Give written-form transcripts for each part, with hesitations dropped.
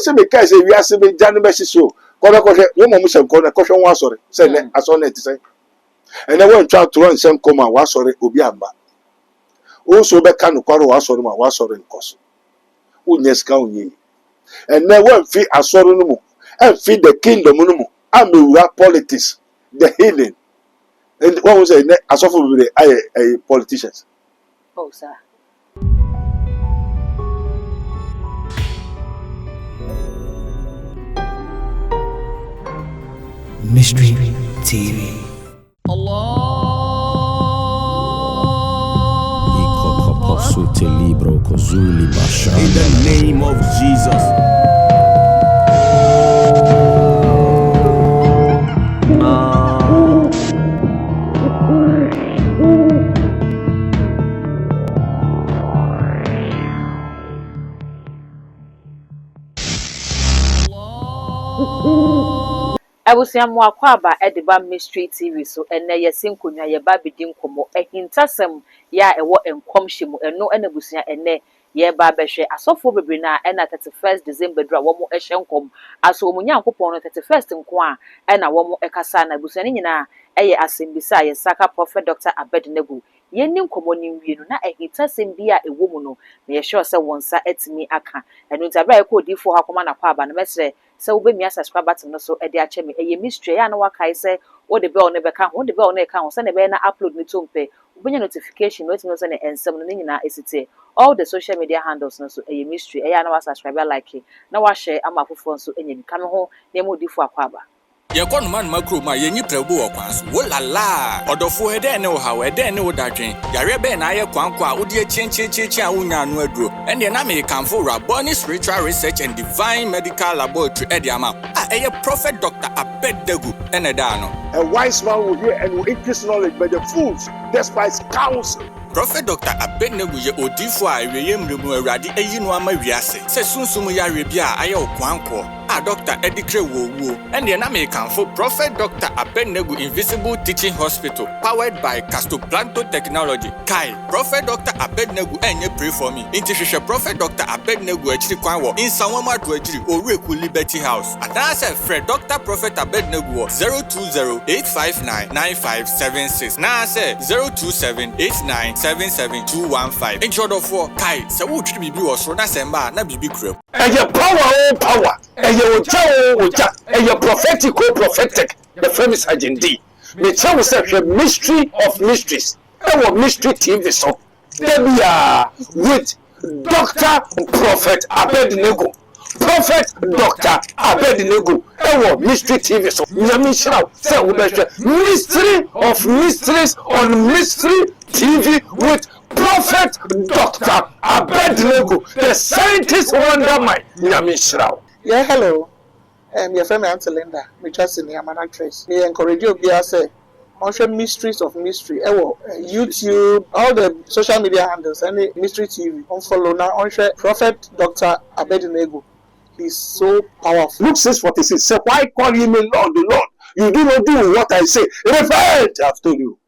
say me kai say we are say me janu be so. Kono kohwe wo mo se kono kohwe won asore. Say ne asore na ti say. And then when try to run some come and was sorry obi aba. Also be kan kwaro was sorry ma was sorry nkoso. Unyeska unyi. And then when fi asore no mo and feed the kingdom no mo. Amewura politics, the healing. And what was say asofo be a politicians. Oh sir. Mystery TV. In the name of Jesus. I was saying more kwaba ediba mystery TV so ene yesin konya ye ba bedi nkomo ehintasem ya ewo enkomhye eno enabusia ene ye ba behwe asofo bebre na ena 31st December dra wo mo ehye nkom aso omunya Nyankopon no 31st nko a ena wo mo ekasa na busia ni nyina eye asembisa ye saka Prophet Dr. Abednego ye ni nkomo ni wie no na ehintasem bia ewo mu no na ye sure se wonsa etimi aka eno ntabra ye ko difo hakoma na kwaba na mesre so we be subscribe button no so e dey ache me e mystery ya na wakai say wo de bell ne be ka ho de bell ne ka ho say ne be na upload ni tompe ubenya notification no timi so ne ensem no nyina esite all the social media handles no so e mystery e ya na wa subscribe like na wa share ama fofo so enya bi ka me ho na mo difo akwaba ye kono man makro ma ye nyi prebu wo kwanso wo lala odofo hede ne wo hawe hede ne wo dadwen yare be na ye kwanko a wo de chenchecheche a wo nya anu aduro ene na me kanfo Raboni Spiritual Research and Divine Medical Laboratory ediama eye Prophet Dr. Abednego ene da no. A wise man will hear and will increase knowledge, but the fools despise counsel. Prophet Dr. Abednego ye odifo a eweye mremu awurade eyi no ama wiase se sunsum yare bia aye okwanko a Dr. Edikre wo ene na me kanfo Prophet Dr. Abednego Invisible Teaching Hospital powered by Castoplanto Technology kai Prophet Dr. Abednego enye pray for me inti hwehwe Prophet Dr. Abednego akiri kwan wo insanwama do akiri Orueku Liberty House adase Fred Dr. Prophet Abednego 020-859-9576 na say 027-8977-215 in short of 4 kai se wo twi bibi wo so na semba na bibi krem Eye power. Eye oja. Eye prophetic. The famous agenda. Me tell we say mystery of mysteries. Our mystery TV so. Debia with Dr. Prophet Abednego. Prophet Dr. Abednego. Our mystery TV so. Nyamishra say we be mystery of mysteries on mystery TV with Prophet Dr. Abednego, the scientist wonder mind. Nyamishra. Yeah, hello. Your friend Auntie Linda, me just in here, man, actress. Me encourage you to say, on mysteries of mystery. YouTube, all the social media handles, any mystery TV, on follow now. On Prophet Dr. Abednego. He's so powerful. Luke 6:46. Say, why call you me Lord, the Lord? You do not do what I say. Repent, I've told you.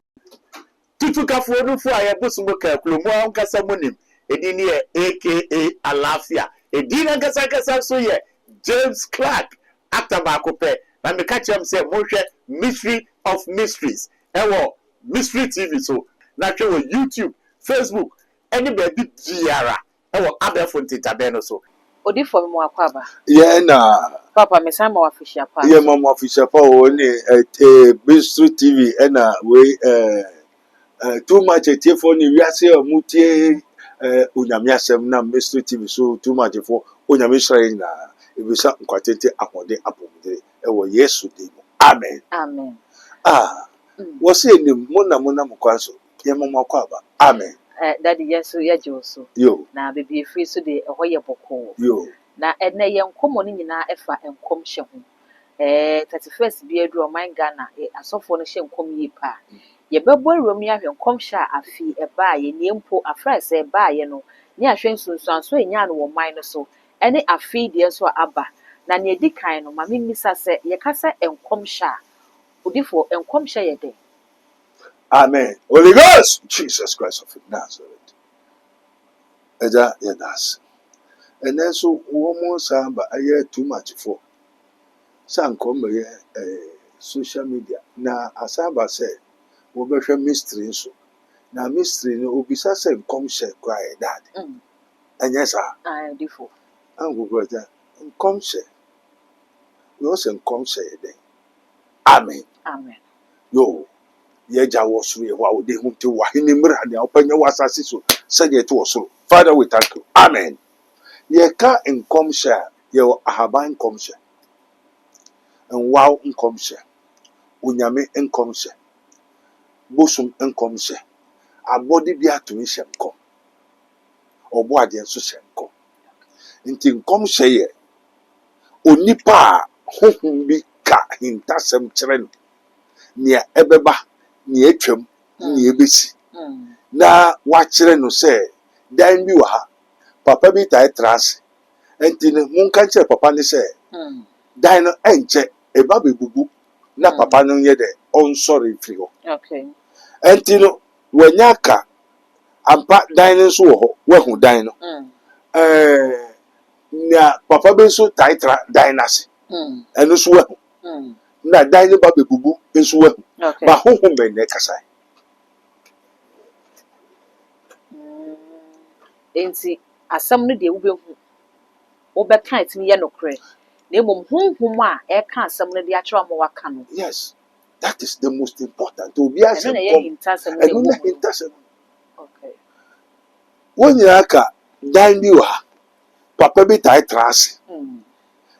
Tutuka fuonu fu ayebusumuka klumu ankasa munim. Edini AKA Alafia. Edina kasa so ye James Clark. Actor Bakope. Na me catch him say mystery of mysteries. Mystery TV so. Na show YouTube, Facebook, anybody diara. Abefon titabeno so. odifo mo akwaba Yeah na papa me sama wa official pa yeah mama official pa oni mystery TV na we too much for ni wiase amutie onyame asem na mystery TV so too much for onyame shrine na ebisa nkwatete akode apomde ewo Yesu dem amen wose ni mona mukwanso ye mama kwaba amen daddy Yesu ye joso yo na bebi free so de ehoye boko yo na ene ye nkomo ni nyina efa enkomhye ho 31st bi edu o man Ghana asofo no hye nkom yi pa ye bebo awuram ya hwe nkomhye afi eba ye ne mpo afra se eba ye no ni ahwe nsunsuan so enya no wo man no so ene afi de so aba na ne edikan no ma mimisa se ye kasa enkomhye odifo enkomhye ye de amen Holy Ghost Jesus Christ of Nazareth eja yedas And then so one more samba a year too much for. Some come social media. Now, as I said, we be mystery so. Now mystery no obisa say come share cry that. And yes sir. Ah, diffo. And go brother. Come share. You also come share then. Amen. Amen. Yo. Yeja was we wa de hu te wa hini mra ne opanya wasase so said ye to so. Father, we thank you. Amen. Ye ka come share. Ye ahaban come share. And wow come share. Unyame come share. Bosum come share. Abodi bi atumi hyɛ nkɔm ɔbɔ adeɛ nso hyɛ nkɔm nti nkɔm hyɛ yɛ onipa a honhom bi ka hintasɛm kyerɛ no nea ɛbɛba nea atwam nea ɛbɛsi na wakyerɛ no sɛ dan bi wɔ ha papa bi tae tra ase nti no monka kyerɛ papa ne sɛ dan no ɛnkyɛ ɛba bɛbubu na papa no nyɛ dɛ ɔnsɔre mfiri hɔ nti no wanya ka ampa dan nso wɔ hɔ wahu dan no na papa bi nso taitra dan n'ase ɛno nso wahu na dan no ba bɛbubu nso wahu ba honhom bɛn na ɛkasa Enti asɛm no deɛ wobɛhu wobɛka etimi yɛ nokorɛ na mmom honhom a ɛka asɛm no de akyerɛ ma waka no. Yes, that is the most important. Obi asɛm kɔm ɛno na hintasɛm. Wɔn nyinaa ka dan bi wɔ ha papa bi tae tra ase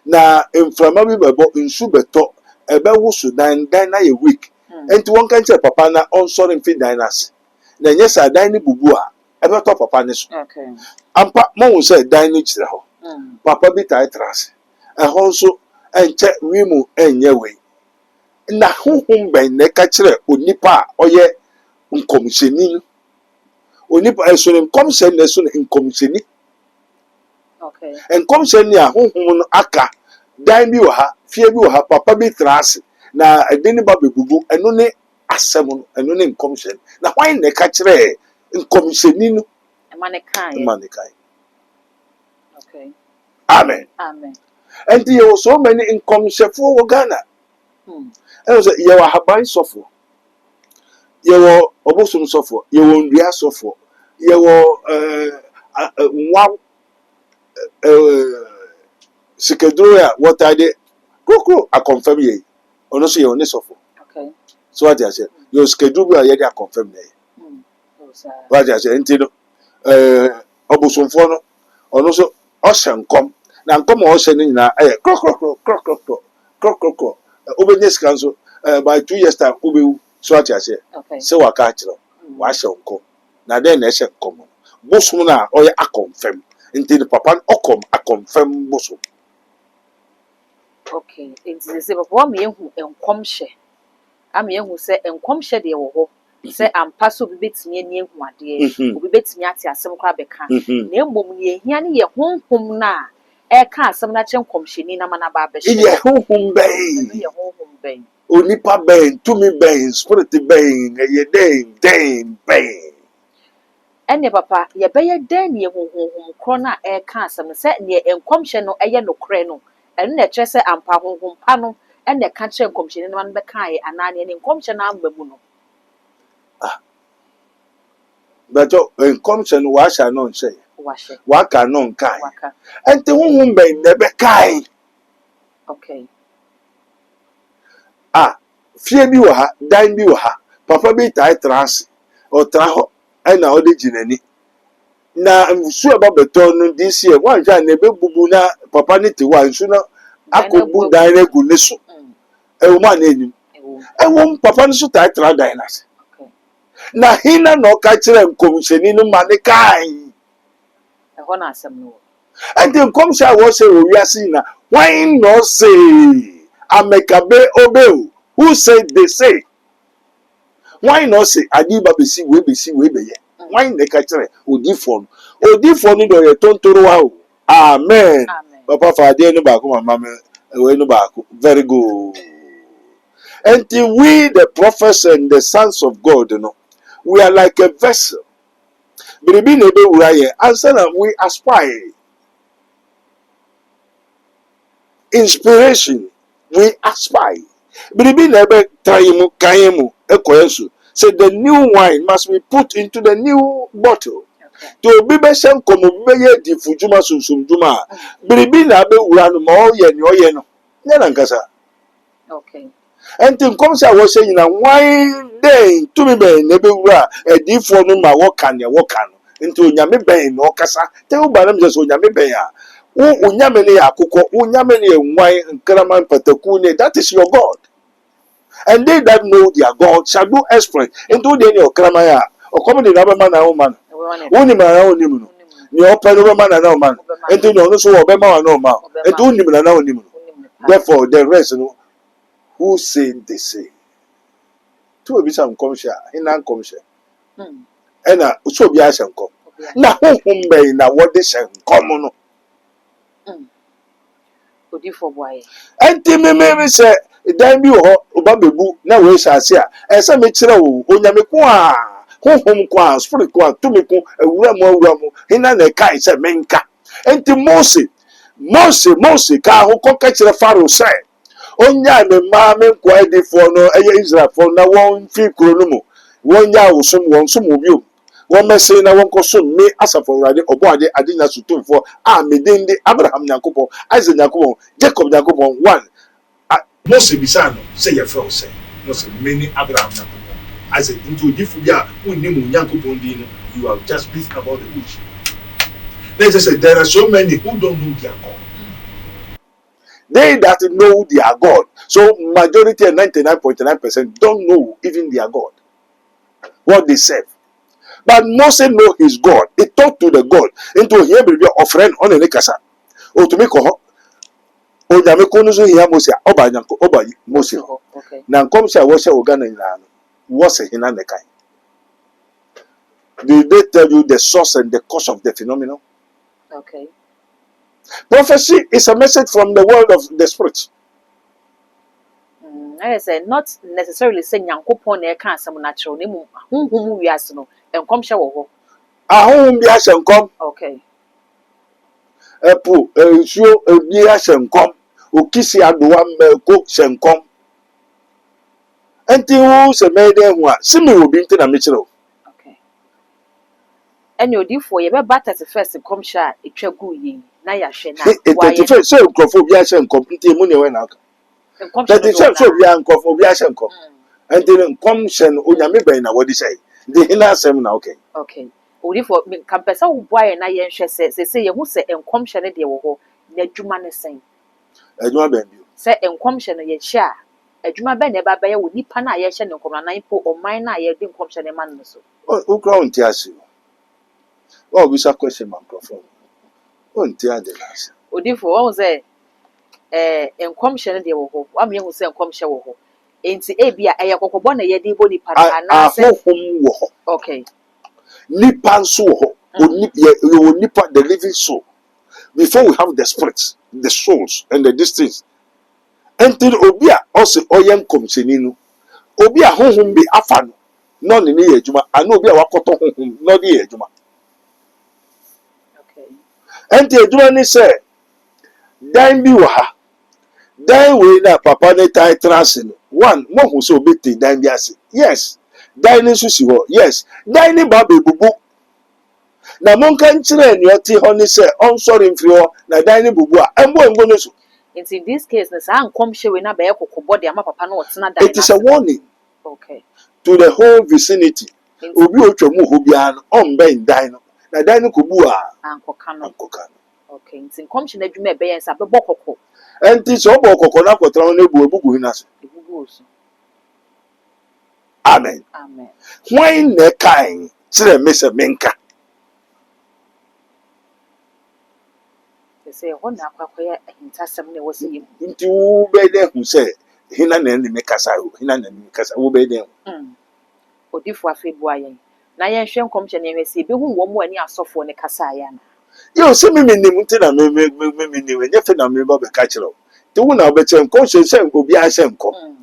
na mframa bi bɛbɔ nsu bɛtɔ ɛbɛwoso dan na yɛ weak nti wɔn ka kyerɛ papa na ɔnsɔre mfi dan n'ase na nyɛ sɛ dan ne bubu a ɛbɛtɔ papa ne so ampa mɔhu sɛ dan no kyerɛ hɔ papa bi tae tra ase ɛhɔ nso ɛnkyɛ wimu ɛnyɛ wei na honhom bɛn na ɛka kyerɛ onipa a ɔyɛ nkɔmhyɛni no onipa ɛso ne nkɔmhyɛni na ɛso ne nkɔmhyɛni nkɔmhyɛni a honhom no aka dan bi wɔ ha fie bi wɔ ha papa bi tra ase na ɛde ne ba bɛbubu ɛno ne asɛm no ɛno ne nkɔmhyɛni na hwan na ɛka kyerɛ nkɔmhyɛni no ɛma ne kae amen ɛnti yɛwɔ so many nkɔmhyɛfoɔ wɔ Ghana ɛno sɛ yɛwɔ ahaban sɔfoɔ yɛwɔ ɔbosom sɔfoɔ yɛwɔ ndua sɔfoɔ yɛwɔ nwa sikaduro a wɔtade krokro akɔmfam yɛ ɔno so yɛwɔ ne sɔfoɔ so wate aseɛ yɛwɔ sikaduro bi a yɛde akɔmfam na yɛ wate aseɛ nti no ɔbosomfoɔ no ɔno so ɔhyɛ nkɔm na nkɔm a ɔhyɛ no nyinaa ɛyɛ krokro wobɛnya sika nso by 2 years time wobɛwu so ate aseɛ sɛ waka akyerɛ wahyɛ nkɔm na dɛn na ɛhyɛ nkɔm no bosom no a ɔyɛ akɔmfam nti ne papa no ɔkɔm akɔmfam bosom nti sɛ papa wa yɛhu nkɔmhyɛ ama yɛhu sɛ nkɔmhyɛ deɛ wɔ hɔ sɛ ampa so obi bɛtumi ani ehu adeɛ obi bɛtumi ate asɛm koraa bɛka na mmom ne yɛhia ne yɛ honhom no a ɛka asɛm no akyerɛ nkɔmhyɛni na ma no aba abɛhyɛ yɛ honhom bɛn onipa bɛn tumi bɛn spirit bɛn ɛyɛ dɛn bɛn ɛnɛ papa yɛbɛyɛ dɛn ne yɛ honhom korɔ no a ɛka asɛm no sɛ neɛ nkɔmhyɛ no ɛyɛ nokorɛ no ɛno na ɛkyerɛ sɛ ampa honhom pa no ɛnɛ ka kyerɛ nkɔmhyɛni no ma no bɛkaeɛ anaa neɛ nkɔmhyɛ no amba mu no bɛtɔ nkɔmhyɛ no wahyɛ no nhyɛ waka no nkae ɛnti honhom bɛn na ɛbɛkae fie bi wɔ ha dan bi wɔ ha papa bi tae tra ase ɔtra hɔ ɛna ɔde gyinani na nsu ɛba bɛtɔ no de sie wanhwɛ a na ɛbɛbubu na papa ne te hɔ a nsu no akɔbu dan no agu ne so ɛwɔ mu a na anim ɛwɔ mu papa no so tae tra dan no ase na hina na ɔka kyerɛ nkɔmhyɛni no ma ne kae ɛhɔ na asɛm no wɔ ɛnti nkɔmhyɛ a wɔhyɛ wɔ wiase nyina hwan na ɔse amekabe obeo who said they say why not say adiba besi we bɛyɛ why na ka kyerɛ odifoɔ no de ɔyɛ tontorowa o amen papa fa adeɛ no baako mama me ɛwɔ no baako very good until we the prophets and the sons of God you know we are like a vessel biribi na ebewura yɛ ansa na we aspire inspiration we aspire. Biribi na ebe taimu kaimu ekoyesu. Say the new wine must be put into the new bottle. To be besem komo be ye di fujuma sunsum juma. Biribi na be uranu ma oye ni oye no. Nyana nkasa. Okay. Enti come say wo say na wine day to me be na be ura di fo no ma wo kan ya wo kan. Enti onyame ben no kasa. Te wo ba na me say onyame ben ya. Wo onyame ne akukọ, onyame ne enwan nkraman pataku ne, that is your God. And they that know their God shall do exploit. Into the any okraman ya. Okomo de na be man na wo man. Woni ma na woni mu no. Ni opa no be man na wo man. Enti no so wo be man na wo man. Enti woni mu na woni mu. Therefore the rest no who say they say. To be some come share, hinan come share. Ena so bi a shen kom. Na honhom be na wo de shen kom no. Odifo boy. Enti me say dan bi ho oba bebu na we hyase a ese me kire wo onyame ko a honhom ko a spirit ko a tumi ko awura mo hina na kai se menka. Enti Mose ka ho ko ka kire Pharaoh say onya me ma me ko edifo no eye Israel fo na won fi kuro no mu wonya won som obi o won mese na won ko so me asafo urade obo ade nya sutumfo a me dende Abraham Nyankopon, Isaac Nyankopon, Jacob Nyankopon one. Mose bisano say your friend say no say many Abraham Nyankopon. Isaac into difu bia wonni mu Nyankopon di no, you are just beating about the bush. Let's just say there are so many who don't know their God. They that know their God. So majority and 99.9% don't know even their God. What they serve. But Moses know his God. He talked to the God. Into here be offering on a nekasa. O to make o nyame ko no so here Moses oba nyanko oba Moses. Okay. Na nkom say wo say ogana nyina no. Wo say hina nekai. Did they tell you the source and the cause of the phenomenon? Okay. Prophecy is a message from the world of the spirit. I say not necessarily saying Yankopon e kan asem natural ne mu honhom wiase no enkom hye wo ho. Ahom bi ahyenkom. Okay. Epo ensuo ebi ahyenkom. Okisi adowa ko hyenkom. Enti wo se mede hu a simi obi nti na mekire o. Okay. Eni odifo ye be ba 31st kom hye a etwa gu yi na ya hye na. 31st so nkrofo bi ahyenkom nti emu ne we na aka. That is so we are nkrofo bi ahyenkom. Enti nkom hye no onyame ben na wodi say. The hina asem na okay. Okay. Odifo kampesa wo boaye na ye nhwe se ye hu se enkom hye ne de wo ho na adwuma ne sen. Adwuma ben bi. Se enkom hye no ye hye a adwuma ben na ba ba ye wo nipa na ye hye ne nkom na nan po oman na ye de nkom hye ne man no so. O kra unti ase. O bi sa question man nkrofo. O nti ade last. Odifo wo say enkom hye ne de wo ho wa me hu se enkom hye wo ho enti ebia eye kokobọ na ye de bo nipa na se ahom wo ho. Okay. Nipa nso wo ho. Nipa the living soul. Before we have the spirits, the souls and the distance. Enti obi a also oyem komseni no. Obi a honhom bi afa no. No ne ye adwuma. Ana obi a wakoto honhom no de ye adwuma. Okay. Enti adwuma ni se dan bi wo ha. Dan we na papa ne tai trance no. One, mo hu so obi te dan bi ase. Yes. Dan ni so si ho. Yes. Dan ni ba bebubu. Na monka nkyere ni oti ho ni se on sorry mfiri ho na dan ni bubu a embo no so. In this case, na sa nkom hye we na ba ye kokobọ de ama papa na otena dan. It is a warning. Okay. To the whole vicinity. Obi otwa mu ho bia no on ben dan no. Na dan ni kobu a Ankoka no. Okay. In nkom hye na adwuma e be ye nsa be bokoko. Enti so obo kokko na kotra na ebu ebugu hinaso. Ebugu so. Amen. Amen. When ne kai kire me se menka. Say ho na akwakoya ahintasem ne wose yim. Nti wo be de hu se hina na ne mekasa o. Hina na ne mekasa wo be de. Odifo afebu ayen. Na yen hwe nkom hye ne hwese be hu wo mo ani asofo ne kasa ya na. Yo se me nim nti na me nim enye fe na me ba be ka kire o. Ti wo na be che nkom hye obi a hye nkom.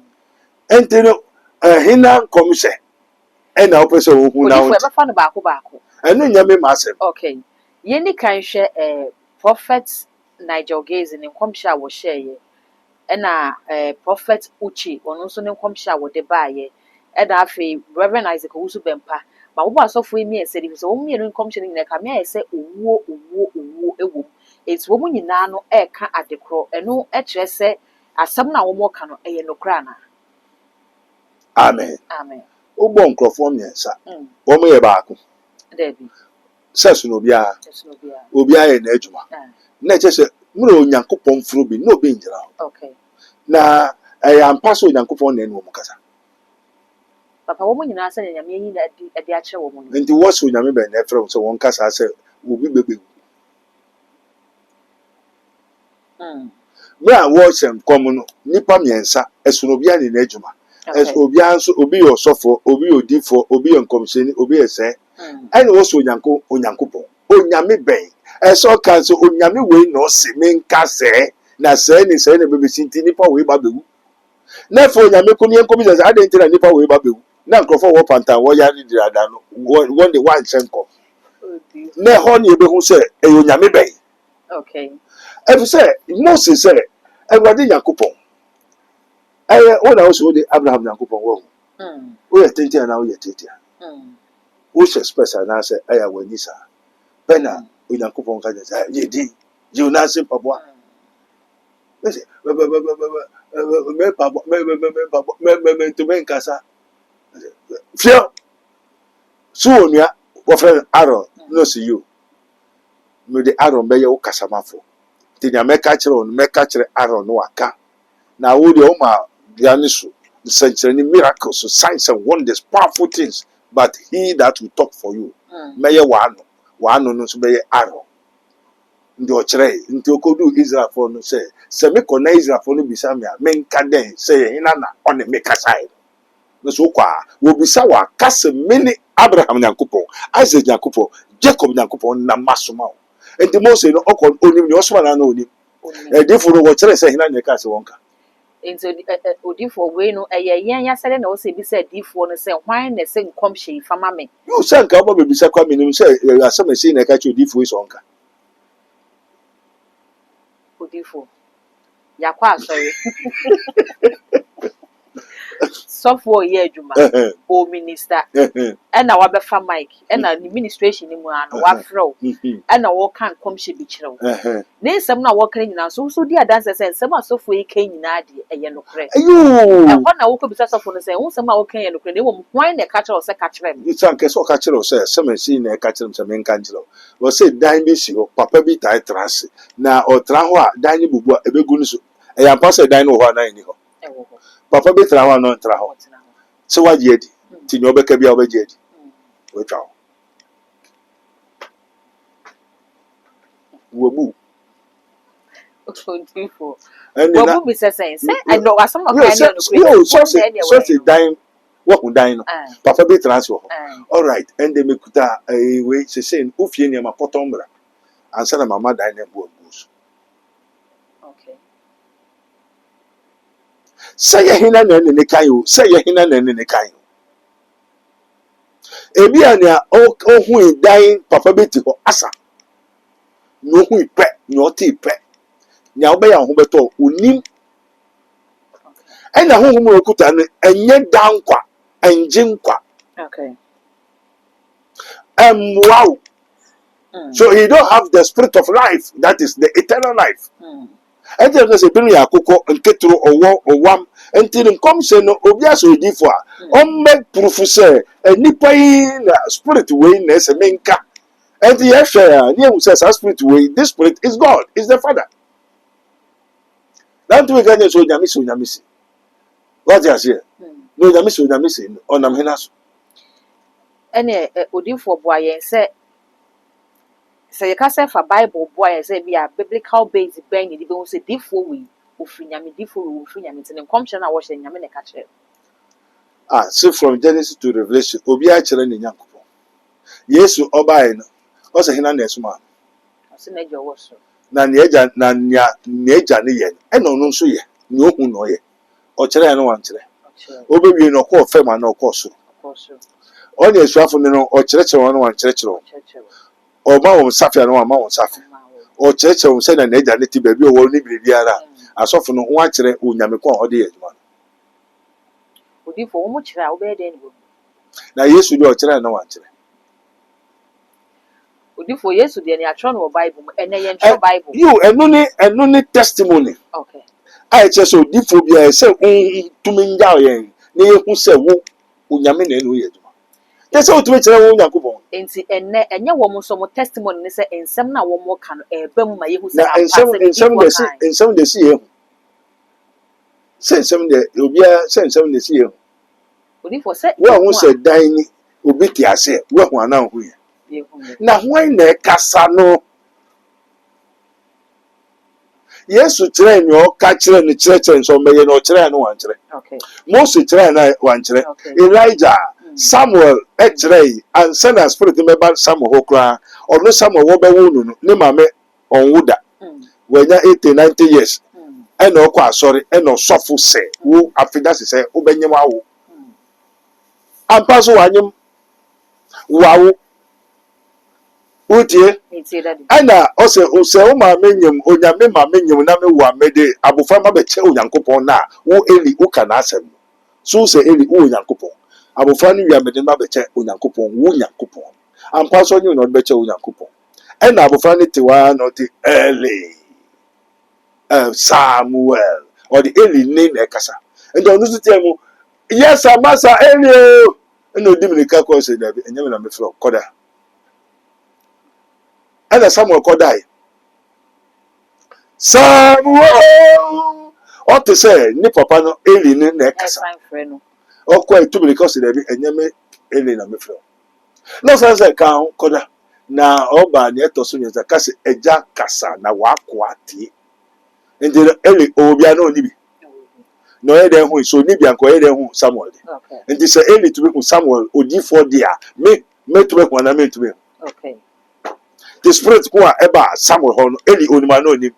Enti no hina nkom hye. E na opese wo hu na wo. Odifo e be fa no baako. Enu nya me ma asem. Okay. Ye ni kan hwe prophet Nigel Gaze ne nkɔmhyɛ a wɔhyɛeɛ ɛna Prophet Uchi ɔno nso ne nkɔmhyɛ a wɔde baeɛ ɛna afei Reverend Isaac Owusu Bempa ma wɔbɔ asɔfo yi mmiɛnsa di sɛ wɔn mmienu nkɔmhyɛ no nyinaa ka me ayɛ sɛ owuo ɛwɔ mu eti wɔn nyinaa no ɛreka adekorɔ ɛno ɛkyerɛ sɛ asɛm na wɔn ka no ɛyɛ nokora ana. Amen. Amen. Ụgbọ nkrọfọ mmiɛnsa wɔn yɛ baako Dabi. sɛso na obiara Ɛso no bia. obiara yɛ n'adwuma na ɛkyɛ sɛ mmiri onyankopɔn furu bi na obi ngyina hɔ Okay. na ɛyɛ ampa sɛ onyankopɔn na ɛne wɔn kasa Papa wɔn nyinaa sɛ nyame yi na ɛde akyerɛ wɔn no. nti wɔsɛ onyame bɛn na ɛfrɛ wɔn sɛ wɔn kasa sɛ obi bɛbɛ mmiri a wɔhyɛ nkɔm no nipa mmiɛnsa ɛso na obiara ne n'adwuma ɛso obiara nso obi yɛ ɔsɔfo obi yɛ odiifo obi yɛ nkɔmhyɛni obi yɛ sɛ ɛna wɔsɛ onyankopɔn onyame bɛn ɛsɛ ɔka sɛ onyame wei na ɔsɛ menka sɛ na sɛ ne sɛ na bɛbɛsi nti nipa wei ba bɛwu na ɛfɛ onyame ko ne yɛn nkɔmi sɛ adɛn nti na nipa wei ba bɛwu na nkurɔfoɔ wɔ pantan wɔyare de ada no wɔn de wanhyɛ nkɔm na ɛhɔ ne yɛbɛhu sɛ ɛyɛ onyame bɛn Okay. ɛfi sɛ mose sɛ awurade nyankopɔn ɛyɛ wo na wo sɛ wode abraham nyankopɔn wɔ ho woyɛ tenten anaa woyɛ tetea wohyɛ spɛs anaasɛ ɛyɛ w'ani saa pɛ na onyankopɔn ka kyerɛ sɛ yɛ din gye wo nanse mpaboa ɛsɛ ntoma nkasa fiɛ so wɔ nua wɔfrɛ no Aaron na ɔsɛ yo mede Aaron bɛyɛ wo kasamafo nti nea mɛka kyerɛ wo no mɛka kyerɛ Aaron no waka na wo deɛ woma dua ne so nsɛnkyerɛnne miracles signs and wonders powerful things but he that will talk for you mɛyɛ w'ano no nso bɛyɛ Aaron nti ɔkyerɛ nti okodu Israelfoɔ no sɛ mekɔ na Israelfoɔ no bisa me a menka dɛn sɛ yɛ hena na ɔne me kasae no so kɔ a wɔbisa wɔ aka sɛ mene Abraham nyankopɔn Isaac nyankopɔn Jacob nyankopɔn na masoma wo nti Mose no ɔkɔ onim ne ɔsoma na onim ɛdifo no wɔkyerɛ sɛ hena ne ka sɛ wɔnka Nti odiifoɔ wei no ɛyɛ yɛn yasɛde na wɔsɛ bi sɛ diifoɔ no sɛ hwan na sɛ nkɔmhyɛ yi fama me. yo sɛ nka wɔba bɛbisa kwa menim sɛ asɛm ɛsɛ na ɛka kyerɛ odiifo yi sɛ ɔnka Odiifoɔ yakɔ asɔre sɔfoɔ yɛ adwuma o minister ɛna wabɛfa mic ɛna ne ministration no mu ano wafrɛ ɛna wɔka nkɔmhyɛ bi kyerɛ wo ne nsɛm no a wɔka nyinaa so di adanse sɛ nsɛm a sɔfoɔ yi ka nyinaa de ɛyɛ nokorɛ ɛhɔ na wokɔbisa sɔfoɔ no sɛ wo nsɛm a wɔka yɛ nokorɛ na mmom hwan na ɛka kyerɛ wo sɛ ka kyerɛ me nsa nkɛ sɛ ɔka kyerɛ wo sɛ sɛmasi na ɛka kyerɛ m sɛ menka nkyerɛ wo wɔsɛ dan bi si hɔ papa bi tae tra ase na ɔtra hɔ a dan ne bubu a ɛbɛgu no so ɛyɛ ampa sɛ dan no wɔ hɔ a na ɛni hɔ ɛwɔ hɔ papa bi tra hɔ a na ɔntra hɔ ɔtena hɔ sɛ wagye adi nti nea ɔbɛka bi a wobɛgye adi wɔatwa wo wabu odiifoɔ ɛne na wɔbu bi sɛ sɛ ɛnɔ asɛm a ɔka ɛnyɛ nokorɛ sɔse dan wahu dan no papa bi tra ase wɔ hɔ alright ɛnde mekuta wei sesei no wofie nneɛma pɔtɔn mmra ansa na mama dan no abu agu so sɛ yɛ hena na ɛne ne kan o sɛ yɛ hena na ɛne ne kan o ebi a nea ɔhui dan papa bi te hɔ asa na ɔhui pɛ na ɔte pɛ nea ɔbɛyɛ ho bɛtɔ onim ɛna honhom a ɔkuta no ɛnyɛ dan nkwa ɛngye nkwa wow. So he don't have the spirit of life, that is the eternal life. And then there's a billion akoko and ketro or one and till him come say no obias or differ. Make proof say a nipa in spirit wayness a menka. And the Esha near says a spirit way, this spirit is God, is the Father. That we can so Yamisi. What is here? No Yamisi on Amhenas. Any odiifoɔ boa yɛn sɛ yɛka sɛ fa Bible boa yɛn sɛ bi a biblical base bɛn yɛde bɛhu sɛ diifoɔ wei ofiri nyame diifoɔ wei ofiri nyame nti ne nkɔmhyɛ no a wɔhyɛ nyame na ɛka kyerɛ so from Genesis to Revelation obi a kyerɛ ne Nyankopɔn Yesu ɔbae no ɔsɛ hena na ɛsoma ɔsɛ n'agya ɔwɔ soro na neagya ne yɛ ɛna ɔno nso yɛ ne ohu na ɔyɛ ɔkyerɛ yɛ no wankyerɛ ɔbɛwie no ɔkɔɔ fam ana ɔkɔɔ soro ɔne asuafo no no ɔkyerɛkyerɛ wɔn no wankyerɛkyerɛ wɔn ɔma wɔn safia no ama wɔn safia o cheche o se na neja ne ti baabi o wo ni biribiara asofo no ho akyere onyame ko a ode ye adwuma Odifo wo mo kyerɛ a wo bɛyɛ den wo. na Yesu de o kyere na wa kyere Odifo Yesu de ne atwerɛ no wɔ Bible mu ɛnɛ yɛn twɛ Bible. you enu ni testimony Okay. a che so difo bia se tumi nja yen na yehu se wo onyame na enu ye adwuma ye se o tumi kyere wo Yakobon Enti ɛnɛ ɛnyɛ wɔ mo so mo testimony ne sɛ ensɛm na wɔ mo ka no ɛba mu ma yehu sɛ na ensem de si yehu se ensem de obia se ensem de si yehu Odifo sɛ wo hu se dan ni obi ti ase wo hu ana hu ye na hwan na kasa no Yesu kyerɛ ni o ka kyerɛ ni kyerɛ nso meye no kyerɛ no wan kyerɛ Okay. Moses kyerɛ na wan kyerɛ Okay. Elijah Samuel kyerɛ ansa na spirit meba Samuel ho kra ɔno Samuel wo bɛwo no ne maame ɔnwo da wanya 80-90 years ɛna ɔkɔ asɔre ɛna ɔsɔfo sɛ wo afida sɛ wo bɛnyem awo ampa so wanyem wawo utie ɛna ɔsɛ wo maame nyem onyame maame nyem na me wo amede abofa ma bɛkyɛ onyankopɔn na wo Eli wo kana asɛm so sɛ Eli wo onyankopɔn abofa no wi amede ma bɛkyɛ onyankopɔn wo nyankopɔn ampa so nyem na ɔde bɛkyɛ onyankopɔn ɛna abofa no te wa na ɔte Eli Samuel or the Eli name ekasa and on this time yes amasa Eli no dimika ko say na enyem na me fro koda and Samuel koda Samuel o te say ni papa no Eli ne na ekasa o ko etu because na enyem Eli na me fro no say kan koda na oba na etoso ni za kase eja kasa na wa ko atie and Eli obia no ni bi no e den hu so ni bi anko e den hu Samuel Okay. and this Eli to be Samuel odifo dia me to be kwa na me to be Okay. the spirit ko a eba Samuel ho no Eli onima no ni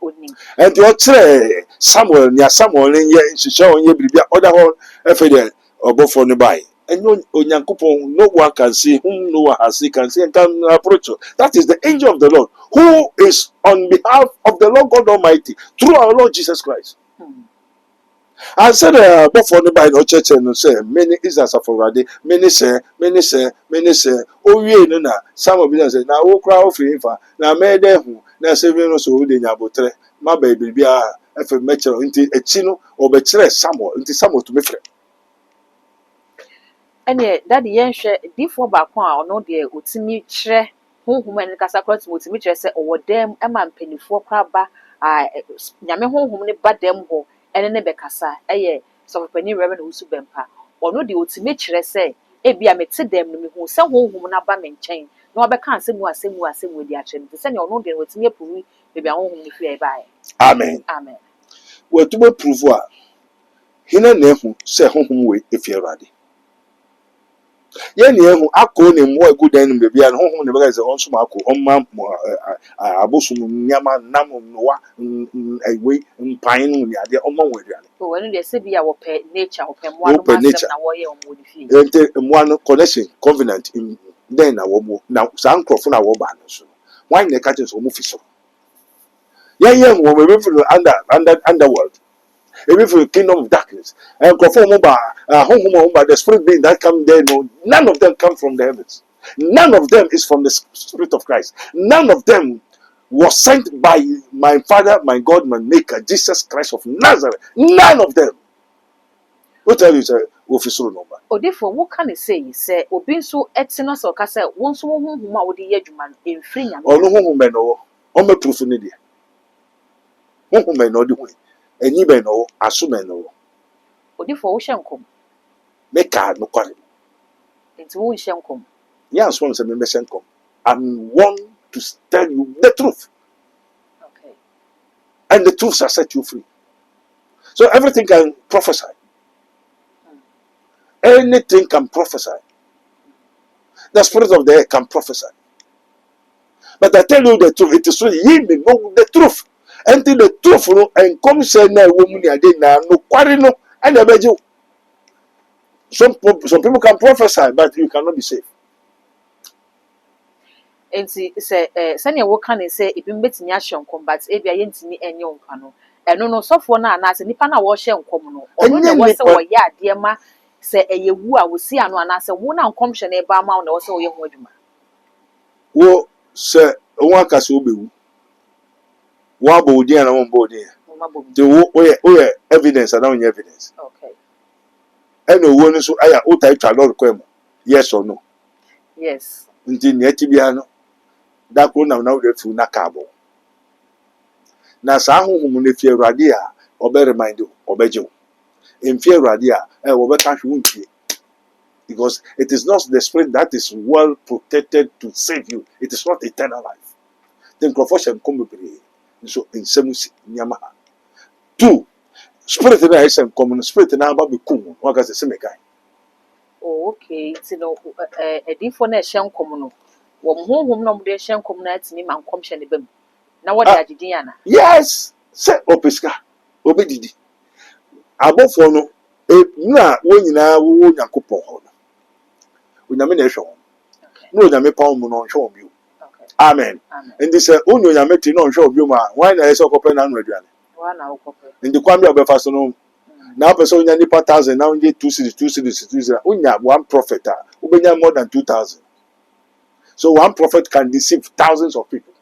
and o kire Samuel nya Samuel ye nhihye on ye biribia oda ho efe de obofo no bai and no onyankopon no one can see whom no one has seen can see and can approach. That is the angel of the Lord who is on behalf of the Lord God Almighty through our Lord Jesus Christ. I said, before the by no church and say, many is as a forady, many say, oh, ye no, some of you say, now, oh, crowd free for now, made them, now, saving us all in Yabotre, my baby, be a metro into a chino or betre Samuel, into Samuel to make it. Ɛnɛ dade yɛnhwɛ difo baako a ɔno deɛ otimi kyerɛ honhom ɛne kasa kora tumi otimi kyerɛ sɛ ɔwɔ dɛm ɛma mpanimfoɔ kora ba nyame honhom ne ba dɛm hɔ ɛne ne bɛkasa ɛyɛ sɔfopanyin Reverend Owusu Bɛmpa ɔno deɛ otimi kyerɛ sɛ ebi a mete dɛm no mehu sɛ honhom no aba me nkyɛn na ɔbɛka asɛm di akyerɛ no te sɛnea ɔno deɛ otimi apuwi baabi a honhom no firi ɛbaeɛ. Amen. Well, to prove what hina na ehu sɛ honhom we efi Awurade ye na ehu akọ na mu egu dan no bia no honhom na bega sɛ onso akọ ɔma abosum nyama nam noa ewe mpan no ne ade ɔma wo aduane Wɔn deɛ sɛ bi a wɔpɛ nature wɔpɛ mmoa no asɛm na wɔyɛ wɔn wɔ fie. ente mmoa no connection covenant in then na wɔmo na saa nkrɔfo na wɔba no so wan na ka kyerɛ sɛ ɔmo fi so ye wɔ me be underworld even for the kingdom of darkness and conform the spirit being that come there, no, none of them come from the heavens, none of them is from the Spirit of Christ, none of them was sent by my Father, my God, my Maker, Jesus Christ of Nazareth, none of them. What tell you, sir? Official number. Odifo, what can I say? Say, obi nso etena so ka say, won so honhom a wode yɛ adwuma no emfiri nyame. Ɔno honhom bɛ no, ɔmɛ proof ne deɛ. Honhom bɛ no de ho. Eni bɛ no, aso bɛ no. Odifo, wo hyɛ nkom. Meka no kware. Nti wo hyɛ nkom. Yes, one say me hyɛ nkom. I want to tell you the truth. Okay. And the truth shall set you free. So everything can prophesy. Anything can prophesy. The spirit of the air can prophesy. But I tell you the truth, it is true. Ye may know the truth. Until the truth, no, and come say na woman ya dey na no kware no, and you. Some people can prophesy, but you cannot be safe. Enti sɛ sɛnea woka ne sɛ ebi mbetumi ahyɛ nkɔm but ebi a yɛntumi ɛnyɛ nkwa no ɛno no sɔfoɔ no anaasɛ nipa no a wɔhyɛ nkɔm no ɔno na ɛwɔ sɛ wɔyɛ adeɛ ma sɛ ɛyɛ wu a wosi ano anaasɛ wo na nkɔm hyɛ no ɛba ama wo na ɛwɔ sɛ wɔyɛ ho adwuma. Wo sɛ wɔn aka sɛ wobɛwu wɔn abɔ odin a na wɔn bɔ odin a de woyɛ evidence ana wɔnyɛ evidence Okay. ɛna owuo no nso ayɛ wotaa twa lɔre kwan mu yes or no Yes. nti nea ti bia no dakoro nam na wode afiw na ka abɔ na saa honhom no fi Awurade a ɔbɛ remind wo ɔbɛgye wo mfi Awurade a wɔbɛka hwe wo ntie because it is not the spirit that is well protected to save you. It is not eternal life. The nkurɔfoɔ hyɛ nkɔm bebree nso nsɛm si nneɛma ha. 2 spirit na ɛhyɛ nkɔm no spirit na aba bɛkum wo waka sɛ sɛ mekae. Oh, okay. Nti no ɛdifo na ɛhyɛ nkɔm no wɔn honhom na wɔde ɛhyɛ nkɔm na atumi ma nkɔm hyɛ ne bam na wɔde agyegye ana. Yes sɛ ɔpɛsika ɔbɛdidi abɔfoɔ no na wɔn nyinaa wɔwɔ Nyankopɔn hɔ no onyame na ɛhwɛ wɔn na onyame pa wɔn mu na ɔnhwɛ wɔn bio. Amen. Nti sɛ onye onyame ti na ɔnhwɛ wɔn bio ma wɔn na ɛsɛ ɔkɔpɛ na anu aduane. Wɔn na ɔkɔpɛ. Nti kwan bi a ɔbɛfa so no na apɛ sɛ onya nipa 1,000 na onye 2 cities onya one prophet a obenya more than 2,000. So one prophet can deceive thousands of people.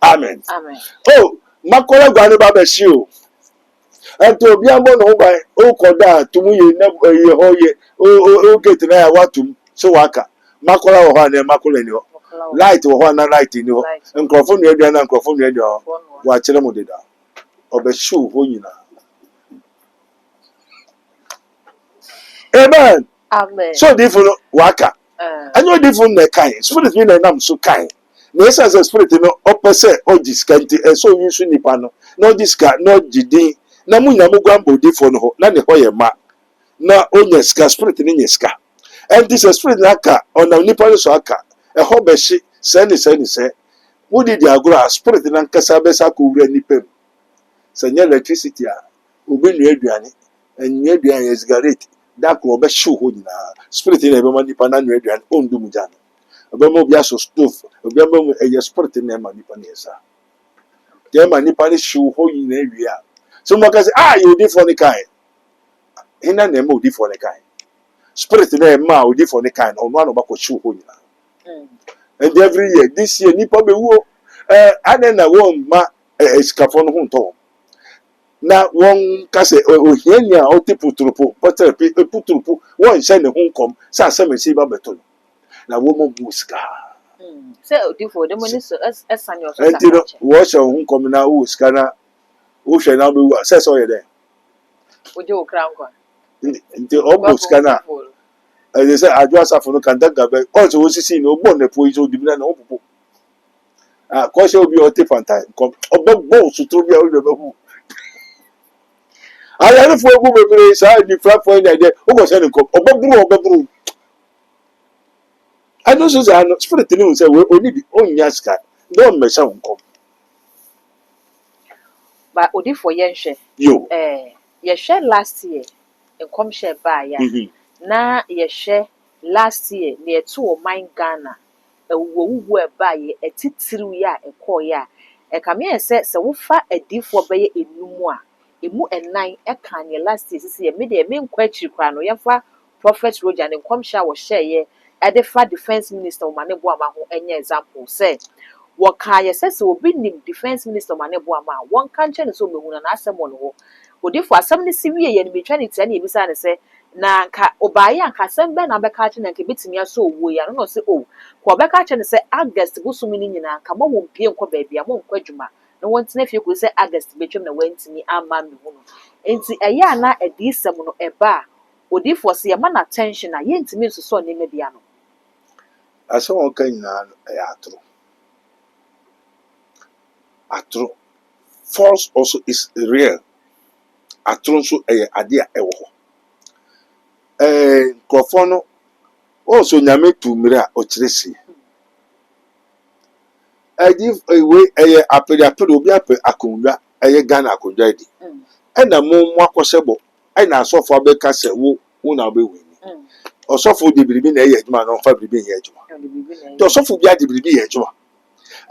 Amen. Amen. Oh, makola gwa ne ba bɛ hye o. Enti obi abɔ ne ho ban o kɔda tumu ye na ye ho ye o gate na ya watum so waka. Makola wɔ hɔ a na makola ni hɔ. Light wɔ hɔ a na light ni hɔ. Nkrɔfo nu adua na nkrɔfo nu adua hɔ. Wa kyerɛ mo deda. Ɔbɛ hye ho nyina. Amen. Amen. So different waka. Anyo different na kai. Spirit ni na nam so kai. Na esa se spirit no opese ogiskanti so yusu nipa no. No diska no gidi. Na mu nya mu gwambo different no ho. Na ne ho ye ma. Na onye ska spirit ni nyeska. And this spirit na aka ona nipa no so aka. E ho be hye se ni se. Wo di agora spirit na nkasa be sa ko wura nipa mu. Se nya electricity a obi nu aduane. Enyu aduane ye cigarette. That will be show nyina spirit na ebe ma nipa na nu aduane ondu mu jana ebe mo bia so stove ebe mo eye spirit na ma nipa na esa de ma nipa ni show ho nyina wi a so mo ka say you dey for the kind hina na mo dey for the kind spirit na ma o dey for the kind ono ano ba ko show ho nyina and every year this year nipa be wo aden na wo ma escafo no ho nto na won kase ohiania o te puturupu potere puturupu won hye ne honkom sa asemesi ba beto na wo mo buska se odifo de money so esan yo so enti no wo hye honkom na wo ska na wo hwe na be wu se so ye de oje o kra nkwa enti o buska na e say adwa safo no kan daga be o so wo sisi no bo na po iso dibina na wo popo ko se obi o te fantai kom obegbo sutro bia o de be hu ayare fo egu bebre sa di platform na de o go se nko obeburu ano so za no spirit ni say we oni bi onya ska do mmesa nko ba odifo ye nhwe yo ye hwe last year enkom hwe ba ya na ye hwe last year na ye to o man Ghana ewuwu e ba ye etitiriw ya ekoya e ka me se wo fa adifo be ye enumu a emu enan eka ne last year sisi ye me de me nkwa chiri kwa no yefa prophet Roger ne nkomhya wo hyeye edefa defense minister o mane bo ama ho enye example say wo ka ye sese obi nim defense minister mane bo ama won kan che ne so mehu na asem no ho odifo asem ne siwie ye ne betwa ne tia ne ebisa ne se na nka obaye anka asem be na be ka che na nka betimi aso owo ya no se ko be ka che ne se August busumi ni nyina nka mo wo mpie nkọ ba bia mo nkọ adwuma na wontina fie ko se August betwem na wantimi ama me hu no enti eye ana adisem no eba odifo se ye ma na tension na ye ntimi nsoso ne me bia no asa won kan nyina ya atro false also is real atro so ade a ewo ho nkrofo no o so nyame tu mire a o kiresi we apede obi akonwa Ghana akonwa di na mo akwosebo na asofo abeka se wo na be wini Osofo de biribi na ɛyɛ adwuma na ɔfa biribi yɛ adwuma. To osofo bia de biribi yɛ adwuma.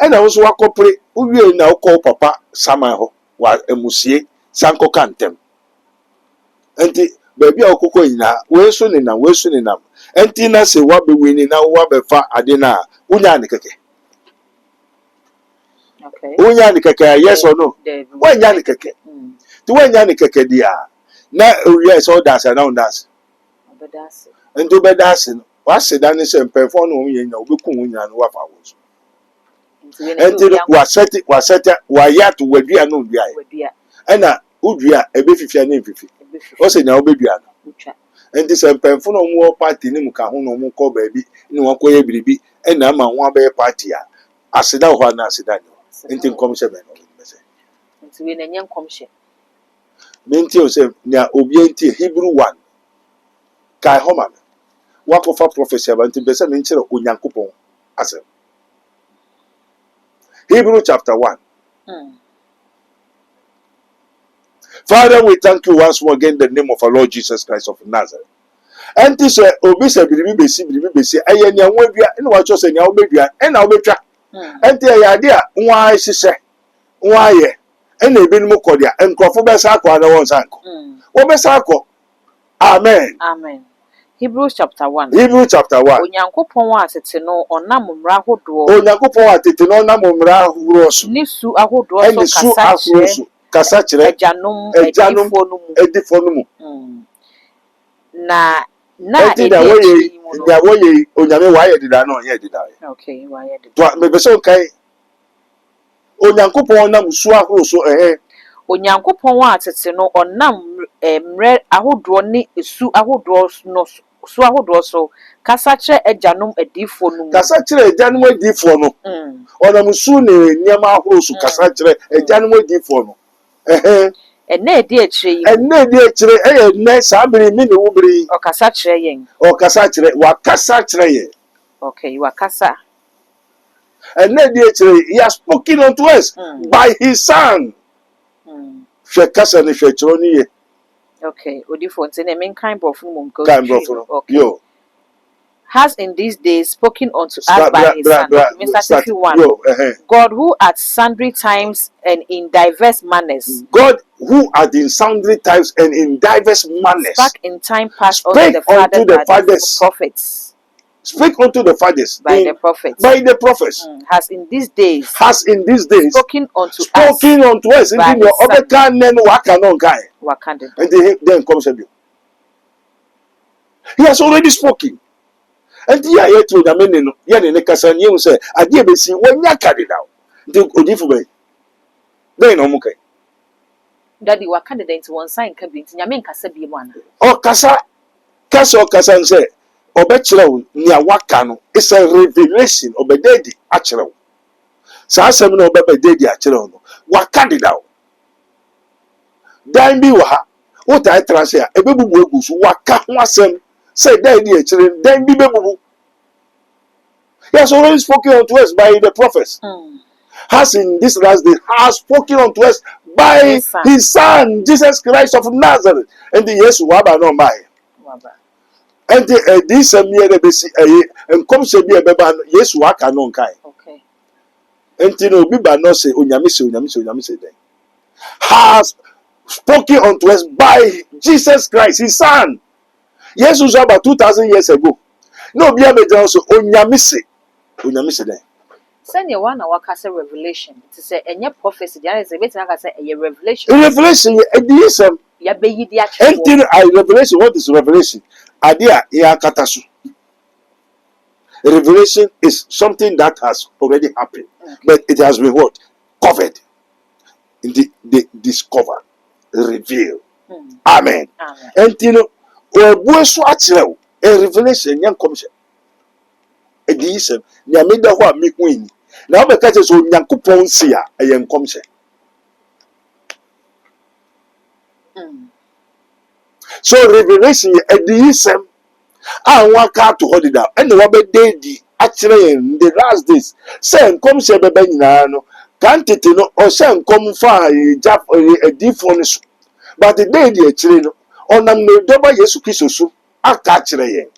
Ɛna wo so wakɔpre uwie na wokɔ papa saman hɔ wa emusie sanko kantem. Enti baabi a wokɔ nyina we so ne nam enti na se wa be wini na wa be fa ade na unya ne keke. Okay. Unya ne keke, yes or no? Unya ne keke. Ti unya ne keke dia. Na yes all dance na dance. Obedase. Enti obedase no. Wa se dan se mpefo no nya obeku unya no wa fa wo so. Enti wa set wa ya to wadua no dua. Wadua. Ɛna udua ebe fifia ne mfifi. O se nya obedua no. Enti se mpefo no mo party ni mu ka ho no mo kɔ baabi ni won kɔ ye biribi ɛna ma ho abɛyɛ party a aseda ho na aseda no. Enti nkomhye be no. Enti we na nye nkomhye. Menti o se nya obi enti Hebrew 1. Kai homa. Wakofa prophecy about enti be se me nkyere onyankopɔn asem. Hebrew chapter 1. Father, we thank you once more again in the name of our Lord Jesus Christ of Nazareth. And this obi se biribi besi eye nya nwadua ene wa cho se nya obedua ena obetwa. And the idea nwa hyehyɛ nwa ye ena ebinim kɔdia nkrɔfo bɛsa akɔ na wɔn sanko. Wo bɛsa akɔ. Amen. Amen. Hebrews chapter 1. Hebrews chapter 1. Onyankopɔn a tete no ɔnam mmara ahodoɔ. Onyankopɔn a tete no ɔnam mmara ahodoɔ so. Ni su ahodoɔ so kasa kyerɛ agyanom edifo no mu. Na edi da wɔyɛ onyame wayɛ dida na ɔnyɛ dida. Okay, wayɛ dida. To me be so kai Onyankopɔn nam su ahodoɔ so Onyankopɔn a tete no ɔnam mmerɛ ahodoɔ ne su ahodoɔ no su ahodoɔ so kasa kyerɛ agyanom adifo no mu. Kasa kyerɛ agyanom adifo no. Ɔnam su ne nneɛma ahodoɔ so kasa kyerɛ agyanom adifo no. Ene edi akyire yi. Ene edi akyire ɛyɛ nne saa bere mi ne wo bere. Ɔkasa kyerɛ yɛn. Ɔkasa kyerɛ wakasa kyerɛ yɛn. Okay, wakasa. Ene edi akyire he has spoken unto us by his son. Hwɛ kasa ne hwɛ kyerɛ ne ye. Okay, odifo nti na me kan brofo no mum go. Kan brofo no. Okay. Yo. Has in these days spoken unto us by his son. Mr. 51. God who at sundry times and in diverse manners. God who at in sundry times and in diverse manners. Spake in time past unto the fathers, prophets. Speak unto the fathers by the prophets. By the prophets. Has in these days. Spoken unto us. By his son. And then comes a bill. He has already spoken. And the year to the men, Yan Kasan, you say, I did see when you carry it out. The Odifu. Then, okay. Daddy, what candidate one sign can be Yamin Casabi one. Oh, Kasan say, Obechro, near Wakano, it's a revelation of a daddy, actual. Sasam no baby daddy, actual. What candidate out? Then be what I translate, a baby goes, what can say daddy, actually, then be baby. He has already spoken unto us by the prophets. Has in this last day has spoken unto us by his son, Jesus Christ of Nazareth. And the yes, Waba no my. And this year the basic and comes to be a baby, yes, Waka no kai. Okay. And Tino Biba no say, Unyamiso, has spoken unto us by Jesus Christ, his son. Yes, was about 2,000 years ago. No, be able to also Unyamise. Send your one hour cast revelation to say any prophecy. There is a bit like I say a revelation. Revelation, ya be the actual. Revelation, what is revelation? Idea, ya katasu. Revelation is something that has already happened, but it has been what? Covered. In the discover, reveal. Amen. And you know, a revelation, young commission. A decent, Yamida who make win. Now, because it's on Yankupon Sia, a young commission. So, revelation, a decent, I want car to hold it out. And the Robert Daddy, actually, in the last days, send come say, Benano, can't it know, or send come far a difference. But the day, actually, on a double Yesu Christus, I catch it.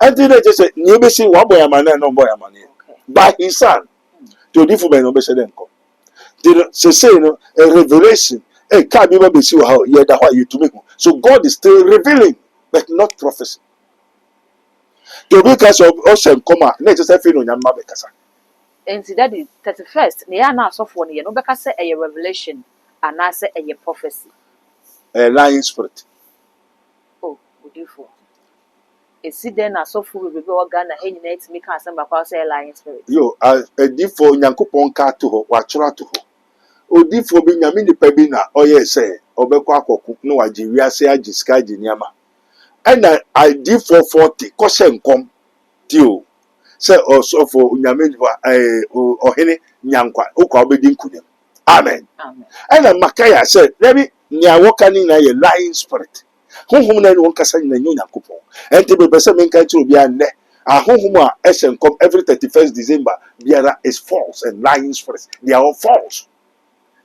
Until they just say, you be see one boy a man and no boy a man. Okay. By his son, to different men obey them. Did say no a revelation. A can't be see how you that why you to make. So God is still revealing, but not prophecy. To because of ocean comma, next say feel on your mother kasa. Enti that the 31st, ne ya na asofo ne ye no beka say a revelation and I say a prophecy. A lying spirit. Oh, udifo. Esi den asofo we be Ghana he nyina etimi ka asem ba kwa say a lying spirit. Yo, a diffo Nyankopon ka to ho, wachora to ho. Odifo bi nyame nipa bi na oye say obekọ akoku no wagye wiase agiska ageniama. And I did for 40 caution come tio. Say osofo nyame nipa ohene nyankwa ukọ obedi nkunem. Amen. Amen. And Makaya said, "Lebi nya woka ni na ye lying spirit. Honhom na ni won kasa ni na Nyankopon. Enti be pese men kan tiro bia ne. Honhom a esen come every 31st December biara is false and lying spirits. They are all false.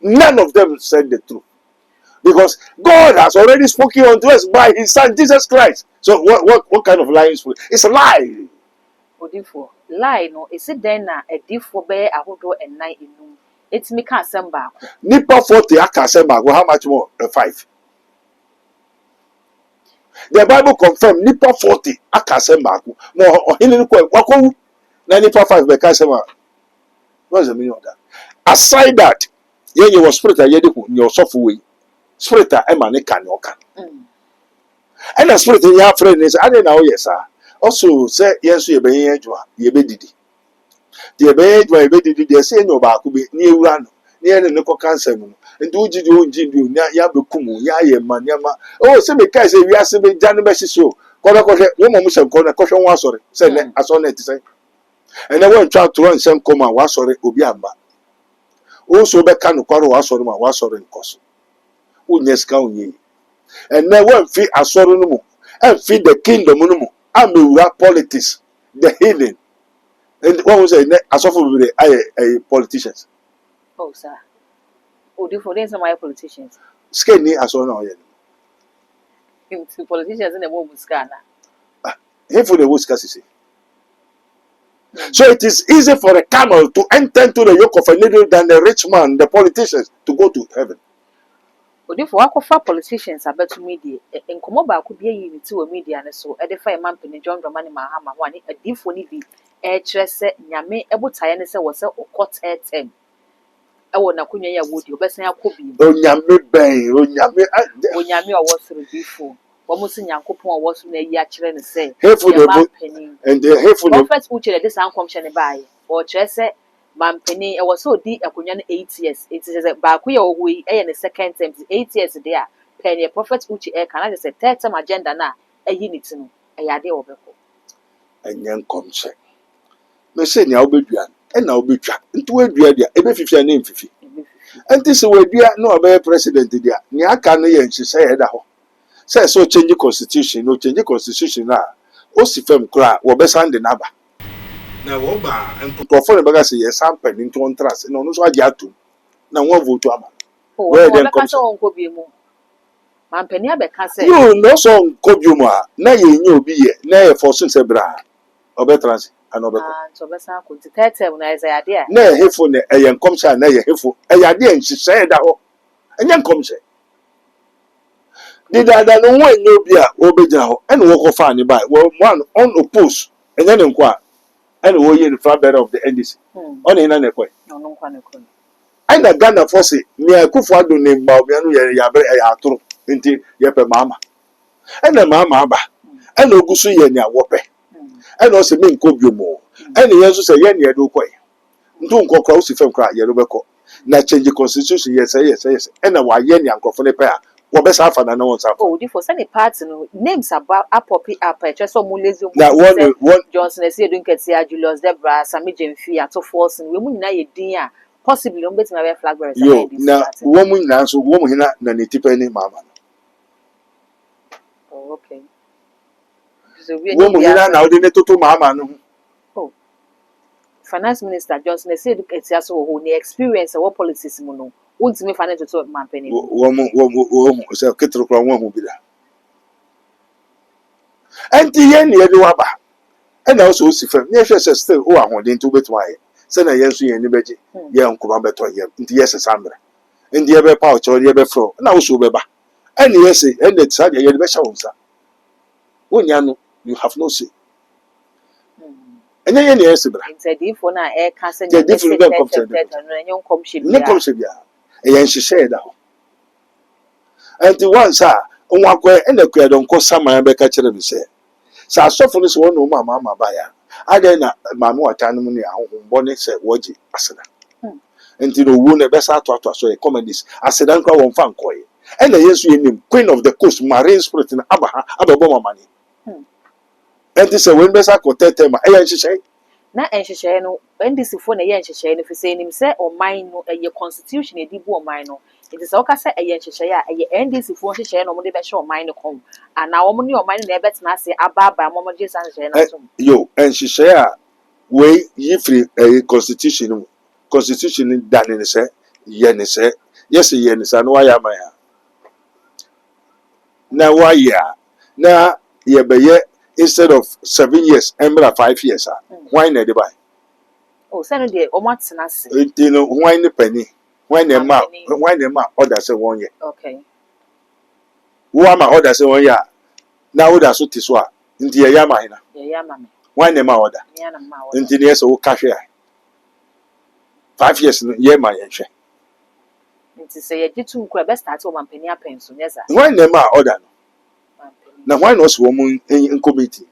None of them said the truth. Because God has already spoken unto us by his son Jesus Christ. So what kind of lying spirit? It's a lie. Udifo. Lie no esi den na edifo be ahodo ennan enum. Etimi ka asem ba ko. Nipa 40 akasema go how much more? 5. The Bible confirm nipa 40 akasema go. No ohini ko wakowu na nipa 5 be kasema. What's the meaning of that? Aside that, you was spirit a yedi your software way. Spirit a emane kan oka. And the spirit in your friend is I don't know yes sir. Also say yes you be adwa ye be didi. The be adwa ye be didi dey say no ba ku be ni ewura no. Ni ene ne ko cancer mu. Nti ojidi ojidi ya be kumu ya ye maniama. Oh say me kai say wi ase be janu be hyeso. Ko be ko hwe wo mo hye ko na ko hwe won asore. Say ne asore ti say. And then when try to run some come and was sorry obi amba. Also be can kwaro was sorry ma was sorry nkoso. Unyeska unyi. And then when feed asoro no mu and feed the kingdom no mu. Amewura politics, the healing. And what was it? Asofo be a politicians. Oh sir. Udifo den some politicians. Ske ni asoro na oye. Politicians in the mo muska na. If the was scarcity. So it is easy for a camel to enter into the yoke of a needle than the rich man, the politicians, to go to heaven. Odifo akofa politicians abeto media enkomo ba ko bia yi ti wo media ne so e de fa man pene John Dramani Mahama ho ani adifo ni bi e kire se nyame ebotaye ne se wo se okot etem e wo na kunwa ya wodi obesan akobi Onyame ben, onyame owo soro difo wo mo se nyankopon owo so na yi a kire ne se hateful and the hateful prophet uche de san komhye ne bae o kire se Mampeni, I was so deep a kunyan 8 years. It is a bakuya we a second term 8 years there. Penny a prophet uchi air can I just say third term agenda na a unit no a yade obeko. And young concept. Me say ni obedua and na obedua. Into a dia dia ebe fifi name fifi. And this way dia no abe president dia. Ni aka no ye nchi say da ho. Say so change constitution, no change constitution na. O si fam kra wo be sande na ba. Na wo ba nkofo ne baga say yes ampen into on trust no so agi atum na won vote ama where then come so onko bi mu mampeni abeka say you no so onko bi mu a na ye nya obi ye na ye force say bra obe trans and obe so be san ko ti tetem na eze ade na ye hefo ne ye nkomsha na ye hefo ye ade nhihye da ho enya nkomsha di da no won nya obi a obegina ho ene wo ko fa ni ba one unopposed enya ne nko a and we in front better of the NDC. On in an equa. No, And the Ghana force near Kufu name Babianu Yabre Atro into Yepe Mama. And the Mama, and Ogusu Yenya Wope. And also mean Kobumo. And the Yansu say Yenya do quay. Don't go cross if I'm cry Yerubeko. Na change the constitution, yes. And a Yenya Cofone pair. What best half and no one's up. Oh, for any parts names about a poppy up a chess or mulezi. Now one Johnson is here doing Ketsia, Julius Debra, Sammy Jemfi, and so forth, and women na dear, possibly on better my flag bearers. Yo, now woman now, so woman na tipeni mama. Oh, okay. Woman now the to mama no. Oh, Finance Minister Johnson is here to Ketsia so who the experience of what policies mono. Won't me find it to talk my penny. Woman, so Ketro one will be there. And the yen Yaduaba. And also si fam ne hwɛ sɛ still o ahoden to betu ayɛ sɛ na yɛn so yɛn ni bɛgye yɛn nkoma bɛtɔ yɛn nti yɛ sɛ sambre nti yɛ bɛ pa ɔkyɛw yɛ bɛ frɔ na wo so bɛba ɛne yɛ sɛ ɛne saa deɛ yɛ de bɛhyɛ wo nsa wonya no you have no say ɛnyɛ yɛ ne yɛ sɛ bra Intedifo na ɛka sɛ Intedifo no bɛ nkɔm sɛ no ɛnyɛ nkɔmhyɛ ne kɔmhyɛ bia ɛyɛ nhyehyɛe da hɔ ɛnti once a onwakɔ ɛna kua dɔn kɔ saman bɛka kyerɛ me sɛ sɛ asɔfo no sɛ wɔn na wɔn ama ba ya adan na maame wata no mu ne ahohombɔ ne sɛ wɔgye aseda nti na owu na ɛbɛsa ato so yɛ comedies aseda nkora wɔn fa nkɔyɛ ɛna yɛn nso yɛ nim queen of the coast marine spirit na aba ha abɛbɔ mamane ɛnti sɛ wɔn bɛsa akɔ tɛtɛ ma ɛyɛ nhyehyɛe na nhyehyɛe no NDC fo na ɛyɛ nhyehyɛe no fi sɛ nim sɛ ɔman no ɛyɛ constitution edi bu ɔman no nti sɛ ɔka sɛ ɛyɛ nhyehyɛe a ɛyɛ NDC fo nhyehyɛe na wɔn de bɛhyɛ ɔman no kɔn ana wɔn ne ɔman no na ɛbɛtena ase abaaba wɔn gye saa nhyehyɛe no so yo nhyehyɛe a wei yi firi constitution mu constitution dane ne sɛ yɛ ne sɛ yɛsɛ yɛ ne sɛ na wayɛ ama ya na wayɛ a na yɛbɛyɛ instead of 7 years ɛmra 5 years a why na de buy o sɛ no deɛ wɔn atena ase nti no why ne pani why na ma order sɛ wɔn yɛ okay wo ama order sɛ wɔn yɛ a na wo da so ti so a nti yɛ ama hena yɛ ama me why na ma order yɛ na ma order nti ne yɛ sɛ wo ka hwɛ a 5 years no yɛ ma yɛn hwɛ nti sɛ yɛgye tu nkura bɛ start wɔn mampani apɛn so nyɛ saa why na ma order no na why na ɔsɛ wɔn in committee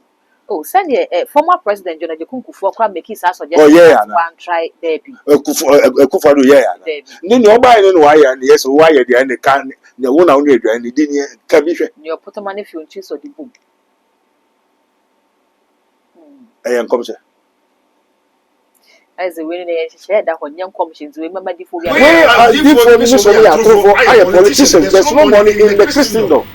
oh sɛdeɛ former president John Ajako Kufuor kora make his suggestion oh yeah one try there be Kufuor no yɛ ya ne ne ɔbaa no na wayɛ ne yɛ sɛ wayɛ deɛ ne ka ne wo na wo ne aduane ne di ne ka bi hwɛ ne ɔpotoma ne fi ontwi so di bom ɛyɛ nkɔmhyɛ as we ne yɛ hyehyɛ da hɔ nyɛ nkɔmhyɛ nti we mama difo bi we are different ne so yɛ atrofo ayɛ politicians there's no money in the Christendom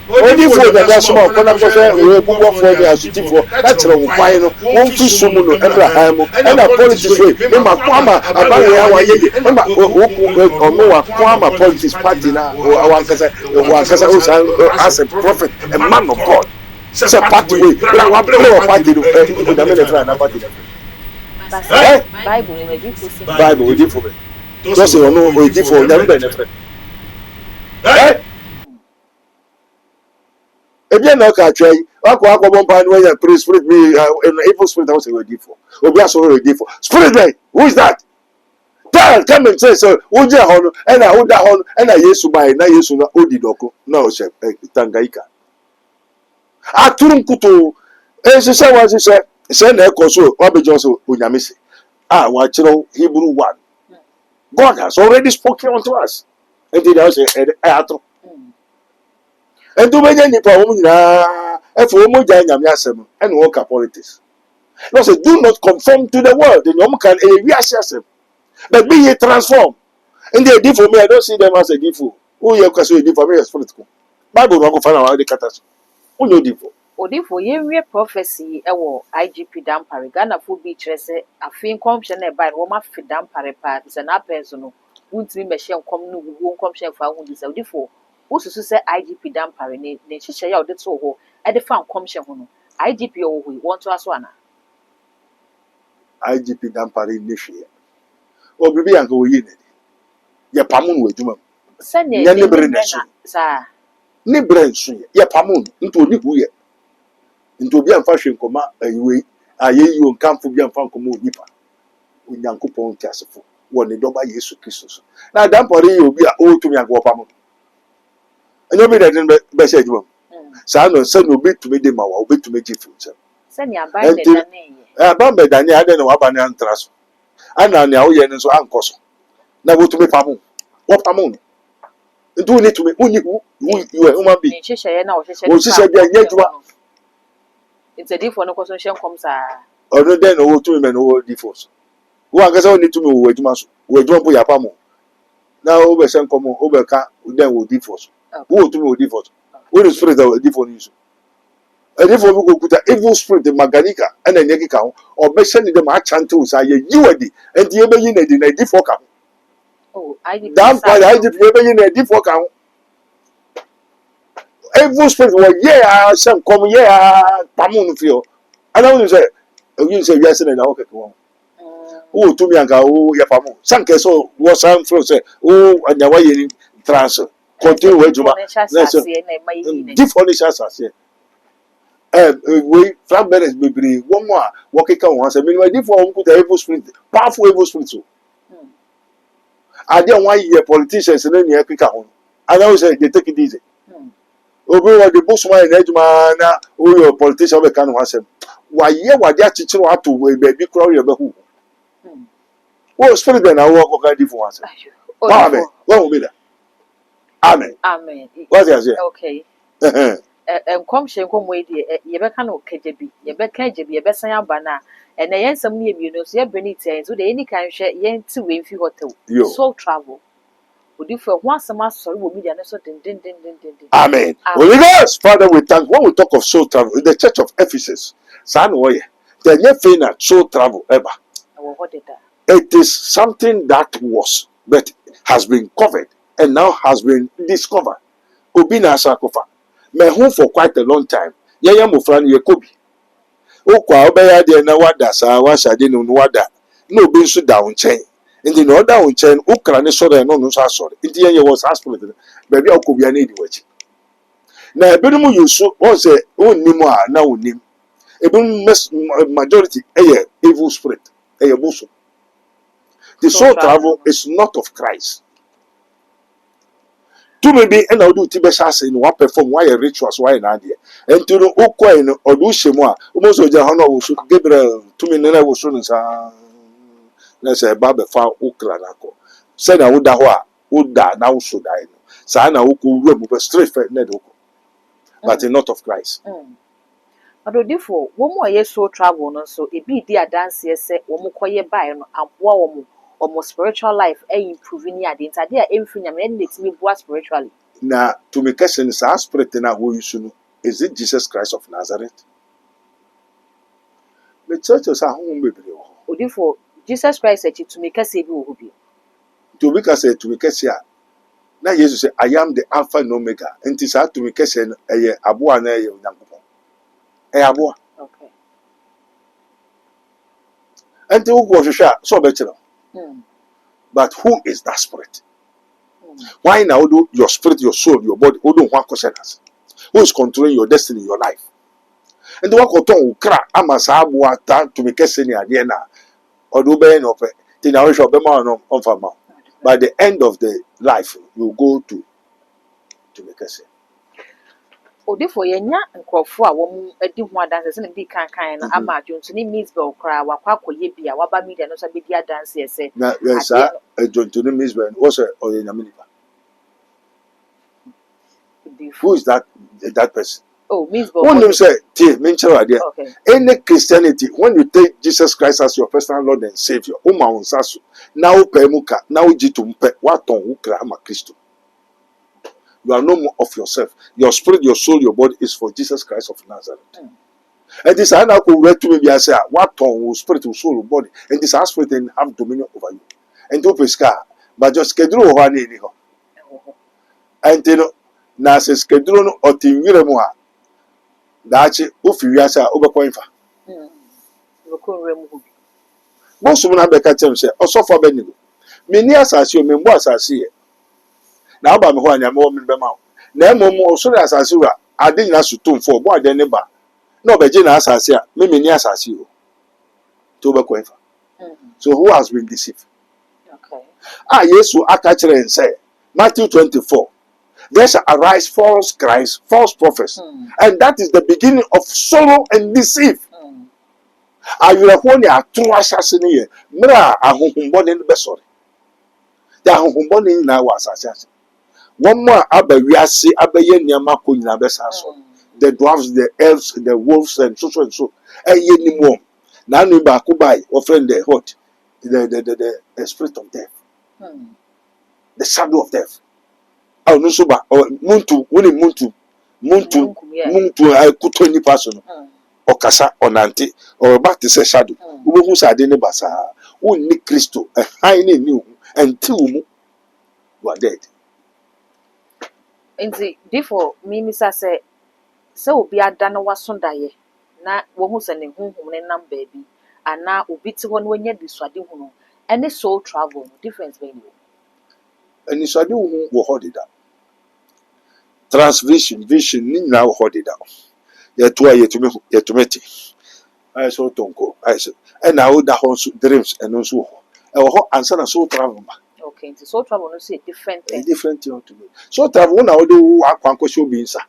only for the national economic we bubble for the asutifoɔ ɛkyerɛ wo kwan no wɔn fi so mu no Abraham mu ɛna politics we ne ma kwama abawe a wayɛ ye ne ma ɔno wa kwama politics party na wankasa as a prophet a man of God sɛ party we na wa blow party no ɔdame ne fra na party Bible ne difo si Bible we difo be just ɔno o difo nyame bɛ ne fra ebi na ka atwa yi akọ bomba ni when pray spirit me evil spirit was a for obi aso ready for spirit man who is that come and say so wo je ho no e na wo da ho no e na Yesu bai na Yesu na odi doko na o se tangaika aturun kuto se se na e ko so obejo so onyame se wa kire Hebrew 1 God has already spoken unto us and they say atro and do many nipa wo nyina efo wo gya nyame asem and wo ka politics no say do not conform to the world the nyom can we asem but be ye transform and they differ me I don't see them as a differ who ye kwaso a differ me as political Bible no go find out the catas who no differ odifo ye wie prophecy e wo IGP dampare Ghana fo bi kire se afin komhye na e bai wo ma fi dampare pa se na penso no wuntimi mehye nkom no wo komhye fa hu di se odifo ususu sɛ IGP dampare ne hyehyɛ ya ɔde to hɔ ɛde fa nkɔmhyɛ ho no IGP ɔwɔ hɔ wɔn to aso ana IGP dampare ne hwɛ obibi anka wo yi ne ye pamu no adwuma sɛnea ne bre ne so saa ne bre nso ye pamu nto oni hu ye nto obi amfa hwe nkoma ayiwe ayeyi o nkamfo bi amfa nkoma onipa onyankopɔn tiasefo wɔ ne dɔba Yesu Kristo so na dampare ye obi a o tumi anka wo pamu and you be there be say you sa no say no be to me de ma wa obi to me ji future sɛnea ban de da ne ye ban be da ne ade na wa ba ne antra so ana ne awo ye ne so ankɔ so na wo to me pamu wo pamu ntu ni to me uni hu you a human being hyehyɛ na wo hyehyɛ wo hyehyɛ bia nya adwuma intedifo no kɔso hye nkom saa ɔno den no wo to me no wo divorce wo ankasa wo ni to me wo adwuma so wo adwuma po ya pamu na wo be hye nkom wo be ka den wo divorce who to me divorce who the spirit of divorce and if we go kuta evil spirit the maganika and the nyeki ka or be send them a chant to say you wedi and the be yin na divorce ka oh I damn pa I dey be yin na divorce ka evil spirit wo ye a sem come ye a pamu no fio And I will say, you say yes and I okay. Oh, to me and go, oh, your family. Some case so was some from say, oh, and the way you transfer. Continue with you. Different as I say. We Frank Bennett be bring one more walking can once. I mean, different put evil spirit, powerful evil spirit. I don't want your politicians and then you pick up. And I will say they take it easy. Obi wa the boss man eduma na o your politician be kan wasem. Wa ye wa dia chichiro ato we baby kro ye be hu. Wo spirit be na wo ko kan di for wasem. Amen. Wo be da. Amen. Amen. What you say? Okay. Nkɔmhyɛ nkɔmmɔ yi deɛ yɛbɛka no kagya bi yɛbɛka agya bi yɛbɛsan aba no a ɛnɛ yɛn nsɛm no yɛ mmienu so yɛbrɛ ne tia nso deɛ yɛni kan hwɛ yɛnte wei mfi hɔtɛw soul travel odifo ho asɛm asɔre wɔ media no so dendendendenden. Amen. Holy Ghost, Father, we thank. When we talk of soul travel in the church of Ephesus, san oye, the nyefina soul travel ever. Ɛwɔ hɔ deda. It is something that was, but has been covered and now has been discovered. Obi na asakofa. Me home for quite a long time. Yaya mufra ni yekobi. Okwa obeya de na wada sa wa shade no wada. No bi nso da nchen. Nti no da nchen ukra ne sore no nso asore. Nti ye was hospital. Baby akobi ani di wachi. Na ebinom yusu o se onnim a na onnim. Ebinom majority evil spirit. Buso. The soul travel is not of Christ. To maybe and I'll do Tibesas in what perform why a rituals why an idea. And to the Oquain or do Shemwa, almost of Jahano should Gabriel to me, and I was soon as let's say Baba found Ukranako. Said I would die now should I know. Sana Uku remove a straight fed Nedoko, but not of Christ. Ado difo wo mo ye soul travel no so e bi di adanse se wo mo koye bai no aboa wo mo or spiritual life improving ya the ade a emfi nyame na letimi boa spiritually. Na to me question is spirit na wo yusu is it Jesus Christ of Nazareth? The churches are home bebre wo. Odifo Jesus Christ e to me kase bi wo ho bi. To me kase ya. Na Jesus say I am the Alpha and Omega. Enti sa to me kase eye aboa na eye Onyankopon. Aboa. Okay. Enti wo go hwehwe so be kire. But who is that spirit? Why now do your spirit, your soul, your body, who don't want questions? Who is controlling your destiny, your life? And the one who told crack, I'm a sabu to be kissing your na or do be no pay. Then I wish be man on farmer. By the end of the life, you go to be kissing. Odifo yenya nkrofo a wo edi ho adanse se ne bi kan no ama adwonto ni Misbel kra wakwa koye bia waba media no so be di adanse se na yensa adwonto ni Misbel wo se oyanyaminipa. Who is that person? Oh, Misbel. When you say any Christianity, when you take Jesus Christ as your personal Lord and Savior, now pemuka, now jitumpe, waton ukra ama Christo. You are no more of yourself. Your spirit, your soul, your body is for Jesus Christ of Nazareth. And this I now go read to me and say, what tongue, spirit, soul, body, and this spirit and have dominion over you. And to pesca, but just schedule one anyhow. And you know, now says schedule or tinguremoa. That's it, if you are over point for. Most women have a catch and say, or so for Benny. Many as you mean, what I see. Now, by me, when I'm woman, Bema. Nemo, so as I saw, I didn't ask you to for more than neighbor. No, but Jenna as I say, maybe as I see you. To so who has been deceived? Okay. Yes, so I catch her and say, Matthew 24. There shall arise false Christ, false prophets, and that is the beginning of sorrow and deceit. Are you like one year, 2 assassinated? Mira, I hope born in the best sorry. They are born in now assassination. One more abayasi abaye nyamako nyina besa so. The dwarfs, the elves, the wolves, and so and so. Eye ni mo. Na nu ba ko bai, o friend the hot. The spirit of death. The shadow of death. Oh no so ba muntu kuto ni person. Okasa onante or back to say shadow. Ubo hu sa de ne basa. O ni Kristo, high ni ni until you are dead. Nti before me misa say obi ada na wasonda ye na wo hu sɛ ne honhom ne nam baabi ana obi te hɔ no wanya disuade hu no ɛne soul travel no difference bɛn ni Anisade wo ho wɔ hɔ deda. Transvision, vision, ni nyinaa wɔ hɔ deda. Yɛto a yɛtumi te. Ayɛ sɛ wotɔnkɔ, ayɛ sɛ. Ɛna woda hɔ nso dreams ɛno nso wɔ hɔ. Ɛwɔ hɔ ansa na soul travel ba. okay nti soul travel no so yɛ different A thing different thing to me. Soul travel wo na wode wo akwankɔhyɛ obi nsa.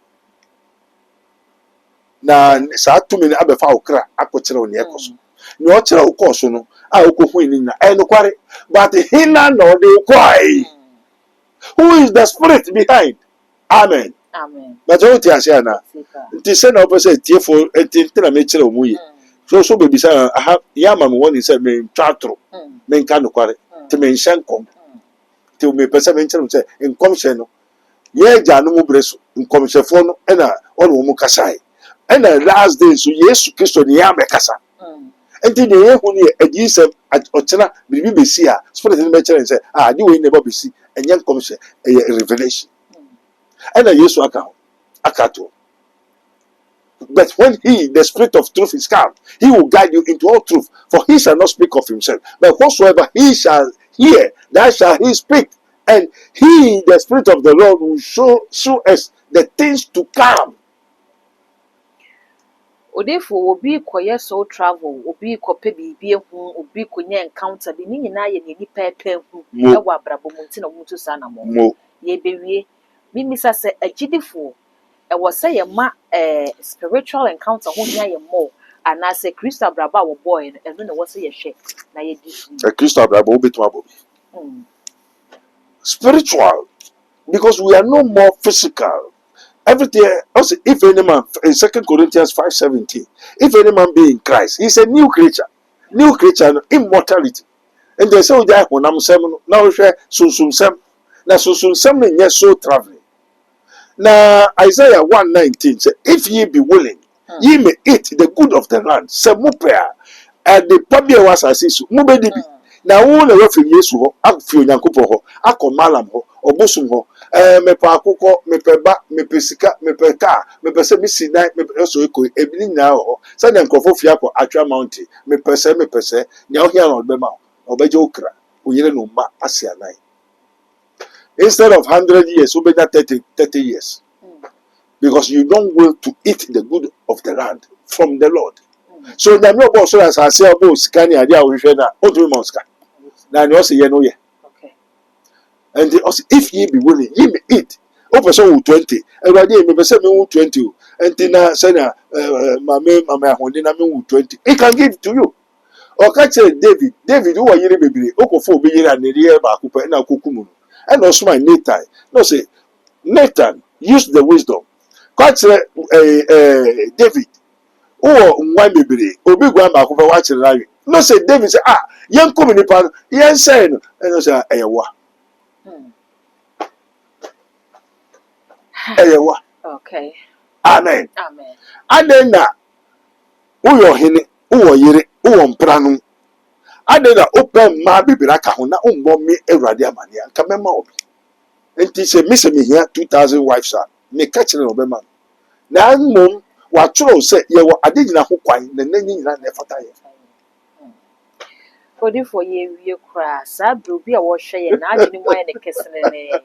Na saa tumi no abɛfa wo kra akɔkyerɛ wo nea ɛkɔ so. Nea ɔkyerɛ wo kɔɔ so no a wokɔhui ne nyina ɛyɛ nokware. But hena na ɔde wo kɔe? Who is the spirit behind? Amen. amen But what you say now? Sika. Nti sɛ na ɔpɛ sɛ tie fo nti na mekyerɛ wo mu yi. So bebisa aha yama me woni sɛ me ntwa atoro. Me nka nokware. Nti me nhyɛ nkɔm. Nti me pɛ sɛ me nkyerɛ wo sɛ nkɔmhyɛ no yɛ gya no mu bere so nkɔmhyɛfoɔ no ɛna ɔne wɔn mu kasae. Ɛna last day so Yesu Kristo ne yɛ abɛkasa. Nti deɛ yɛhu no yɛ adiyisɛm ɔkyena biribi bɛsi a spirit no bɛkyerɛ sɛ ade wei na ɛbɔ bɛsi ɛnyɛ nkɔmhyɛ ɛyɛ revelation. Ɛna Yesu aka ho aka to. But when he, the spirit of truth, is come, he will guide you into all truth. For he shall not speak of himself, but whatsoever he shall hear, that shall he speak. And he, the spirit of the Lord, will show us the things to come. Odefo obi kɔyɛ soul travel obi kɔpɛ biribi ehu obi kɔnya encounter bi ne nyinaa yɛ ne nipa ɛpɛ hu ɛwɔ abrabɔ mu nti na wɔn to saa na mo yɛbɛwie mimisa sɛ agyidifo ɛwɔ sɛ yɛ ma spiritual encounter ho nya yɛ mo anaasɛ kristo abrabɔ a wɔbɔɔ no ɛno na wɔ sɛ yɛhwɛ na yɛdi so A Christian Bible betuma bobi. Spiritual, because we are no more physical. Everything also, if any man in 2 Corinthians 5:17, if any man be in Christ, he's a new creature, immortality. And they say, "Oh, yeah, when I'm saying now, we share sunsum sem, na sunsum sem ne yes so traveling." Now Isaiah 1:19 says, "If ye be willing, ye may eat the good of the land." Se mo prayer, and the public was assist mo be di bi. Na wo na wafi Yesu ho, afi Onyankopɔn ho, akɔ malam ho, obosum ho. Mepe akokɔ, mepe ba, mepe sika, mepe car, mepe se misi dan, mepe so eko ebini nyina ho. Sɛ na nkrɔfo fi akɔ Atwa Mountain, mepe se, nya ohia na ɔbɛma wo, ɔbɛgye okra, oyere no ma ase anan. Instead of 100 years, obenya 30 years. Because you don't will to eat the good of the land from the Lord. So na me obo so as I say obo sika ni ade a wo hwehwɛ na odu ma sika. Na ne ɔse ye no ye. okay And they also, if ye be willing, ye may eat. O person who 20. Everybody me person me who 20. And tina say na mame ahonde na me who 20. He can give to you. O ka say David who yire bebre. O ko fo obi yire anere ba ko pe na kokum no. And also my Nathan. No say Nathan use the wisdom. Ka say David who nwa bebre. Obi gwa ba ko pe wa kire rawe. No say David say yen kom nipa no yen say no. And no say eyewa. Eyewa. okay Amen. amen Adena uyo hene uwo yire uwo mpranu. Adena open ma bibira ka ho na umbo me Awurade amane anka mema obi. Enti se me 2000 wives are me ka kire no bema. Na mmom wa tworo se ye wo ade nyina ho kwan na nanyi nyina na efata ye. Odefo yɛwie koraa saa bere obi a wɔhwɛ yɛ n'adwene mu ayɛ ne kesenene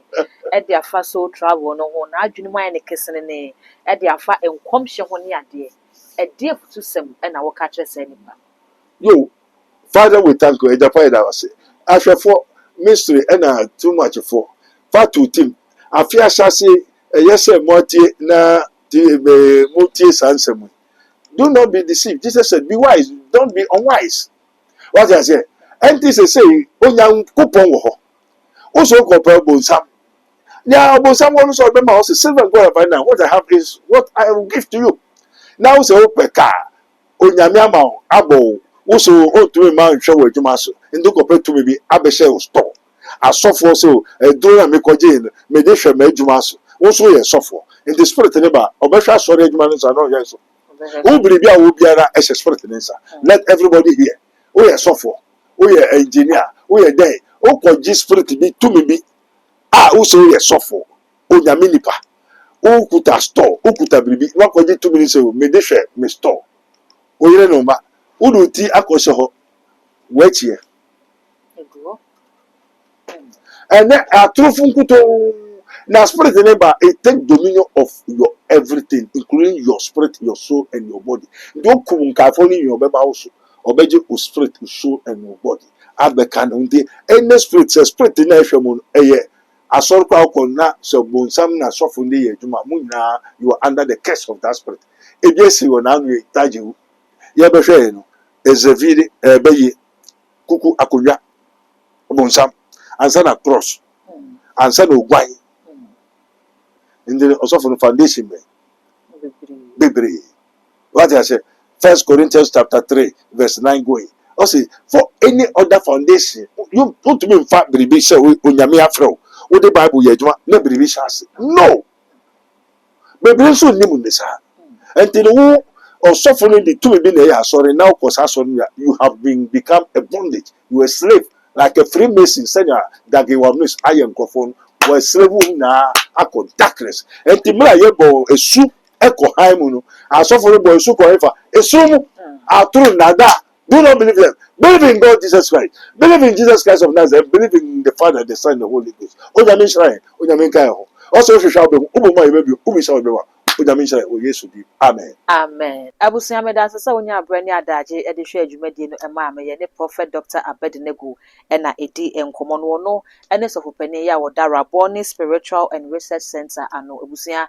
ɛde afa soul travel no ho n'adwene mu ayɛ ne kesenene ɛde afa nkɔmhyɛ ho ne adeɛ ɛdeɛ futu sɛm ɛna wɔka kyerɛ sɛ nipa Yo, Father, we thank you. Edapa eda wase. Ahwefo mystery na too much for. Fatu team. Afia shase yese motie na motie sansem. Do not be deceived. Jesus said, "Be wise, don't be unwise." What I say? And this is say, Onyankopɔn wɔ hɔ. Also compare bonsam. Now bonsam one so be my house silver and gold by now. What I have is what I will give to you. Now say open car. Onyame ama abo. Also o to me man hwɛ wɔ adwuma so. Ndo compare to me bi abɛhyɛ o store. Asɔfo so do na me kɔgye no. Me de hwɛ me adwuma so. Also yɛ sɔfo. In the spirit ne ba, obɛhwɛ asɔre adwuma no so no yɛ so. Wo biribi a wo biara ɛhyɛ spirit ne nsa. Let everybody hear. Oh yeah, software. Oh yeah, engineer. Oh yeah, day. Oh, kɔgye spirit bi tumi bi. Also yeah, software. Oh yeah, minipa. Oh kuta store. Oh kuta biribi. Wa kɔgye tumi ni se o. Me de hwɛ me store. oyere no ma udu ti akɔhyɛ hɔ wakyie Ego. ɛnɛ atorofo nkuto na spirit neighbor it take dominion of your everything including your spirit, your soul and your body. Don't come carefully in your beba also obey your spirit, your soul and your body. Abeka no nti any spirit na ehwemo eye asɔre kwa akɔ na sɛ bonsam na sɔfo ndi yɛ adwuma mu nyinaa you are under the curse of that spirit. Ebi esi wɔ n'ano yɛ tagye wo yɛbɛhwɛ yɛ no ezeviri ɛbɛyɛ kuku akonnwa bonsam ansa na cross ansa na ogwan ndi ɔsɔfo no foundation bebree what I say 1 Corinthians chapter 3 verse 9 going say for any other foundation you put me in fact biribi sɛ onyame afrɛ wo the Bible yɛ adwuma na biribi hyɛ ase no bebree nso nnim ne saa nti no wo ɔsɔfo no de tumi bi na ɛyɛ asɔre na wokɔ saa asɔre no you have become a bondage, you are a slave like a Freemason sɛnea dagewamis ayɛ nkurɔfoɔ no wɔ slave na akɔ darkness nti mmerɛ a yɛbɔ esu ɛkɔ han mu no asɔfo no bɔ esu kɔ efa esu mu atoro nada. Do not believe them. Believe in God, Jesus Christ. Believe in Jesus Christ of Nazareth. Believe in the Father, the Son, and the Holy Ghost. Onyame shrine, onyame nkai ho. Also hwehwa be uboma yebebi, ubisa obewa. Onyame shrine o Yesu di. Amen. Amen. Abusia me da sesa wonya abrani adaje e de hwe adwumadi no ema me ye ne Prophet Dr. Abednego na edi enkomo no no ene sofopani ya woda Raboni Spiritual and Research Center ano abusia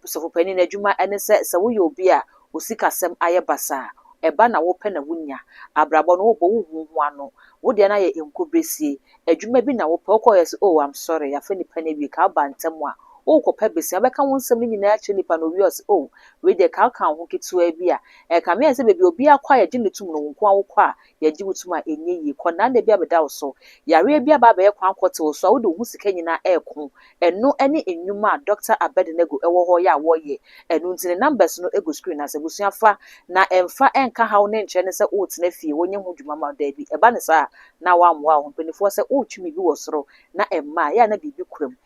sofopani na adwuma ene se wo ye obi a osikasem ayebasa eba na wo pe na wunya abrabo no wo bo wu ano wo de na ye enkobesie adwuma bi na wo pe ko yes oh I'm sorry ya fe nipa na bi ka ba ntem a o ko pe besia be ka won sem ni nyina ache nipa no wios oh we de ka ho ketua bi a ka me se bebi obi akwa ye gine tum no nko awokɔ a ye gi wutum a enye yi kɔ na bi abeda wo so yare bi aba ba ye kwan kɔte wo so wo de hu sika nyina ɛko eno ene enwuma Dr. Abednego ɛwɔ hɔ ya wo ye eno ntine numbers no ego screen na se busua fa na emfa enka hawo ne nkyɛ ne se o tena fie wonye ho dwuma ma da bi eba ne sa na wa amwa ho penifo se o twumi bi wo soro na emma ya na bibi kuram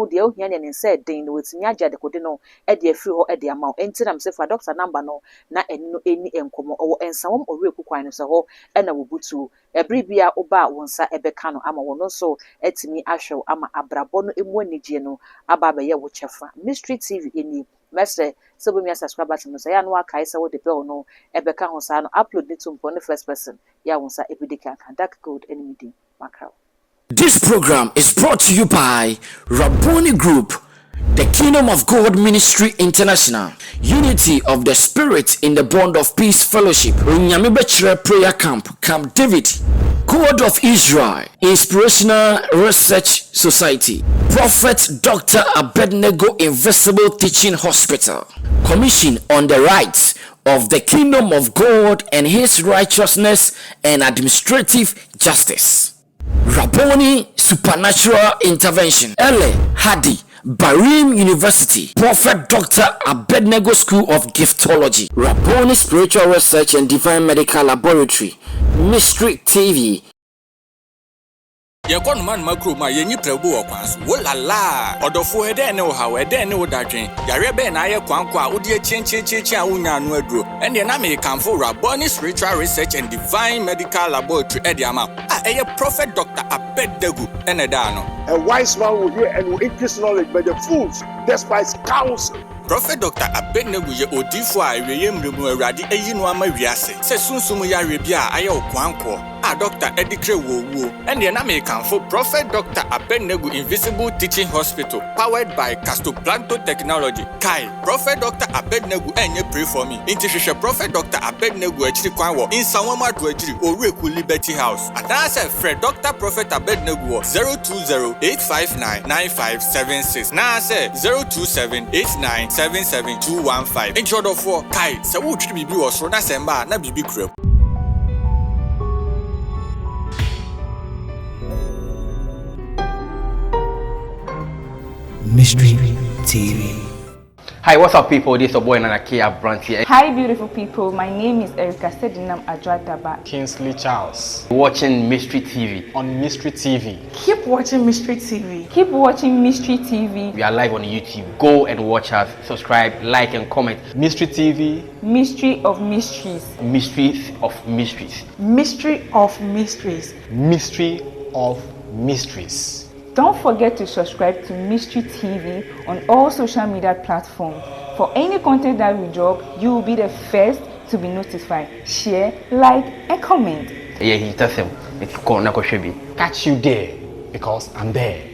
de ohia ne nse den no wetimi agya de kode no e de afiri ho e de ama enti na mse fa doctor number no na eno eni enkomo owo ensawom oreku kwan no se ho e na wobutu ebri bia oba wonsa ebeka no ama wono so etimi ahwew ama abrabo no emu anigye no aba ba ye wo chefa Mystery TV eni mesre so be me subscribe to so ya no akai se wo de bell no ebeka ho sa no upload it to the first person ya wonsa ebidika kan dark code enemy din makao. This program is brought to you by Raboni Group, the Kingdom of God Ministry International, Unity of the Spirit in the Bond of Peace Fellowship, Runyamibechre Prayer Camp, Camp David, God of Israel, Inspirational Research Society, Prophet Dr. Abednego Invisible Teaching Hospital, Commission on the Rights of the Kingdom of God and His Righteousness and Administrative Justice, Raboni Supernatural Intervention, Ele Hadi, Barim University, Prophet Dr. Abednego School of Giftology, Raboni Spiritual Research and Divine Medical Laboratory, Mystery TV. Yakon man makro ma yenyi prebu okwanso wolala odofo ede ne wo hawo ede ne wo dadwen yare be na ye kwankwa a wodi chenchecheche a wonya no aduro ene na me kanfo Raboni Spiritual Research and Divine Medical Laboratory ede ama a eye Prophet Dr. Abednego ene da no. A wise man will hear and will increase knowledge, but the fools despise counsel. Prophet Dr. Abednego ye odifo a eweye mremu awrade eyi no ama wiase se sunsum yare bia aye okwanko a Dr. Edikre wowo ene na me kanfo Prophet Dr. Abednego Invisible Teaching Hospital powered by Castoplanto Technology. Kai Prophet Dr. Abednego enye pray for me inti hwehwe Prophet Dr. Abednego akiri kwan wo insanwama do akiri Oreku Liberty House adase Fred Dr. Prophet Abednego 020-859-9576 na say 027-8977-215 intro for Kai se wo twiri bibi wo so na semba na bibi kram. Mystery TV. Hi, what's up, people? This is your boy Nanakia Brant here. Hi, beautiful people. My name is Erica Sedinam Adrataba. Kingsley Charles. Watching Mystery TV. On Mystery TV. Keep watching Mystery TV. Keep watching Mystery TV. We are live on YouTube. Go and watch us. Subscribe, like, and comment. Mystery TV. Mystery of Mysteries. Mysteries of Mysteries. Mystery of Mysteries. Mystery of Mysteries. Don't forget to subscribe to Mystery TV on all social media platforms. For any content that we drop, you will be the first to be notified. Share, like, and comment. Yeah, he tells him. Catch you there because I'm there.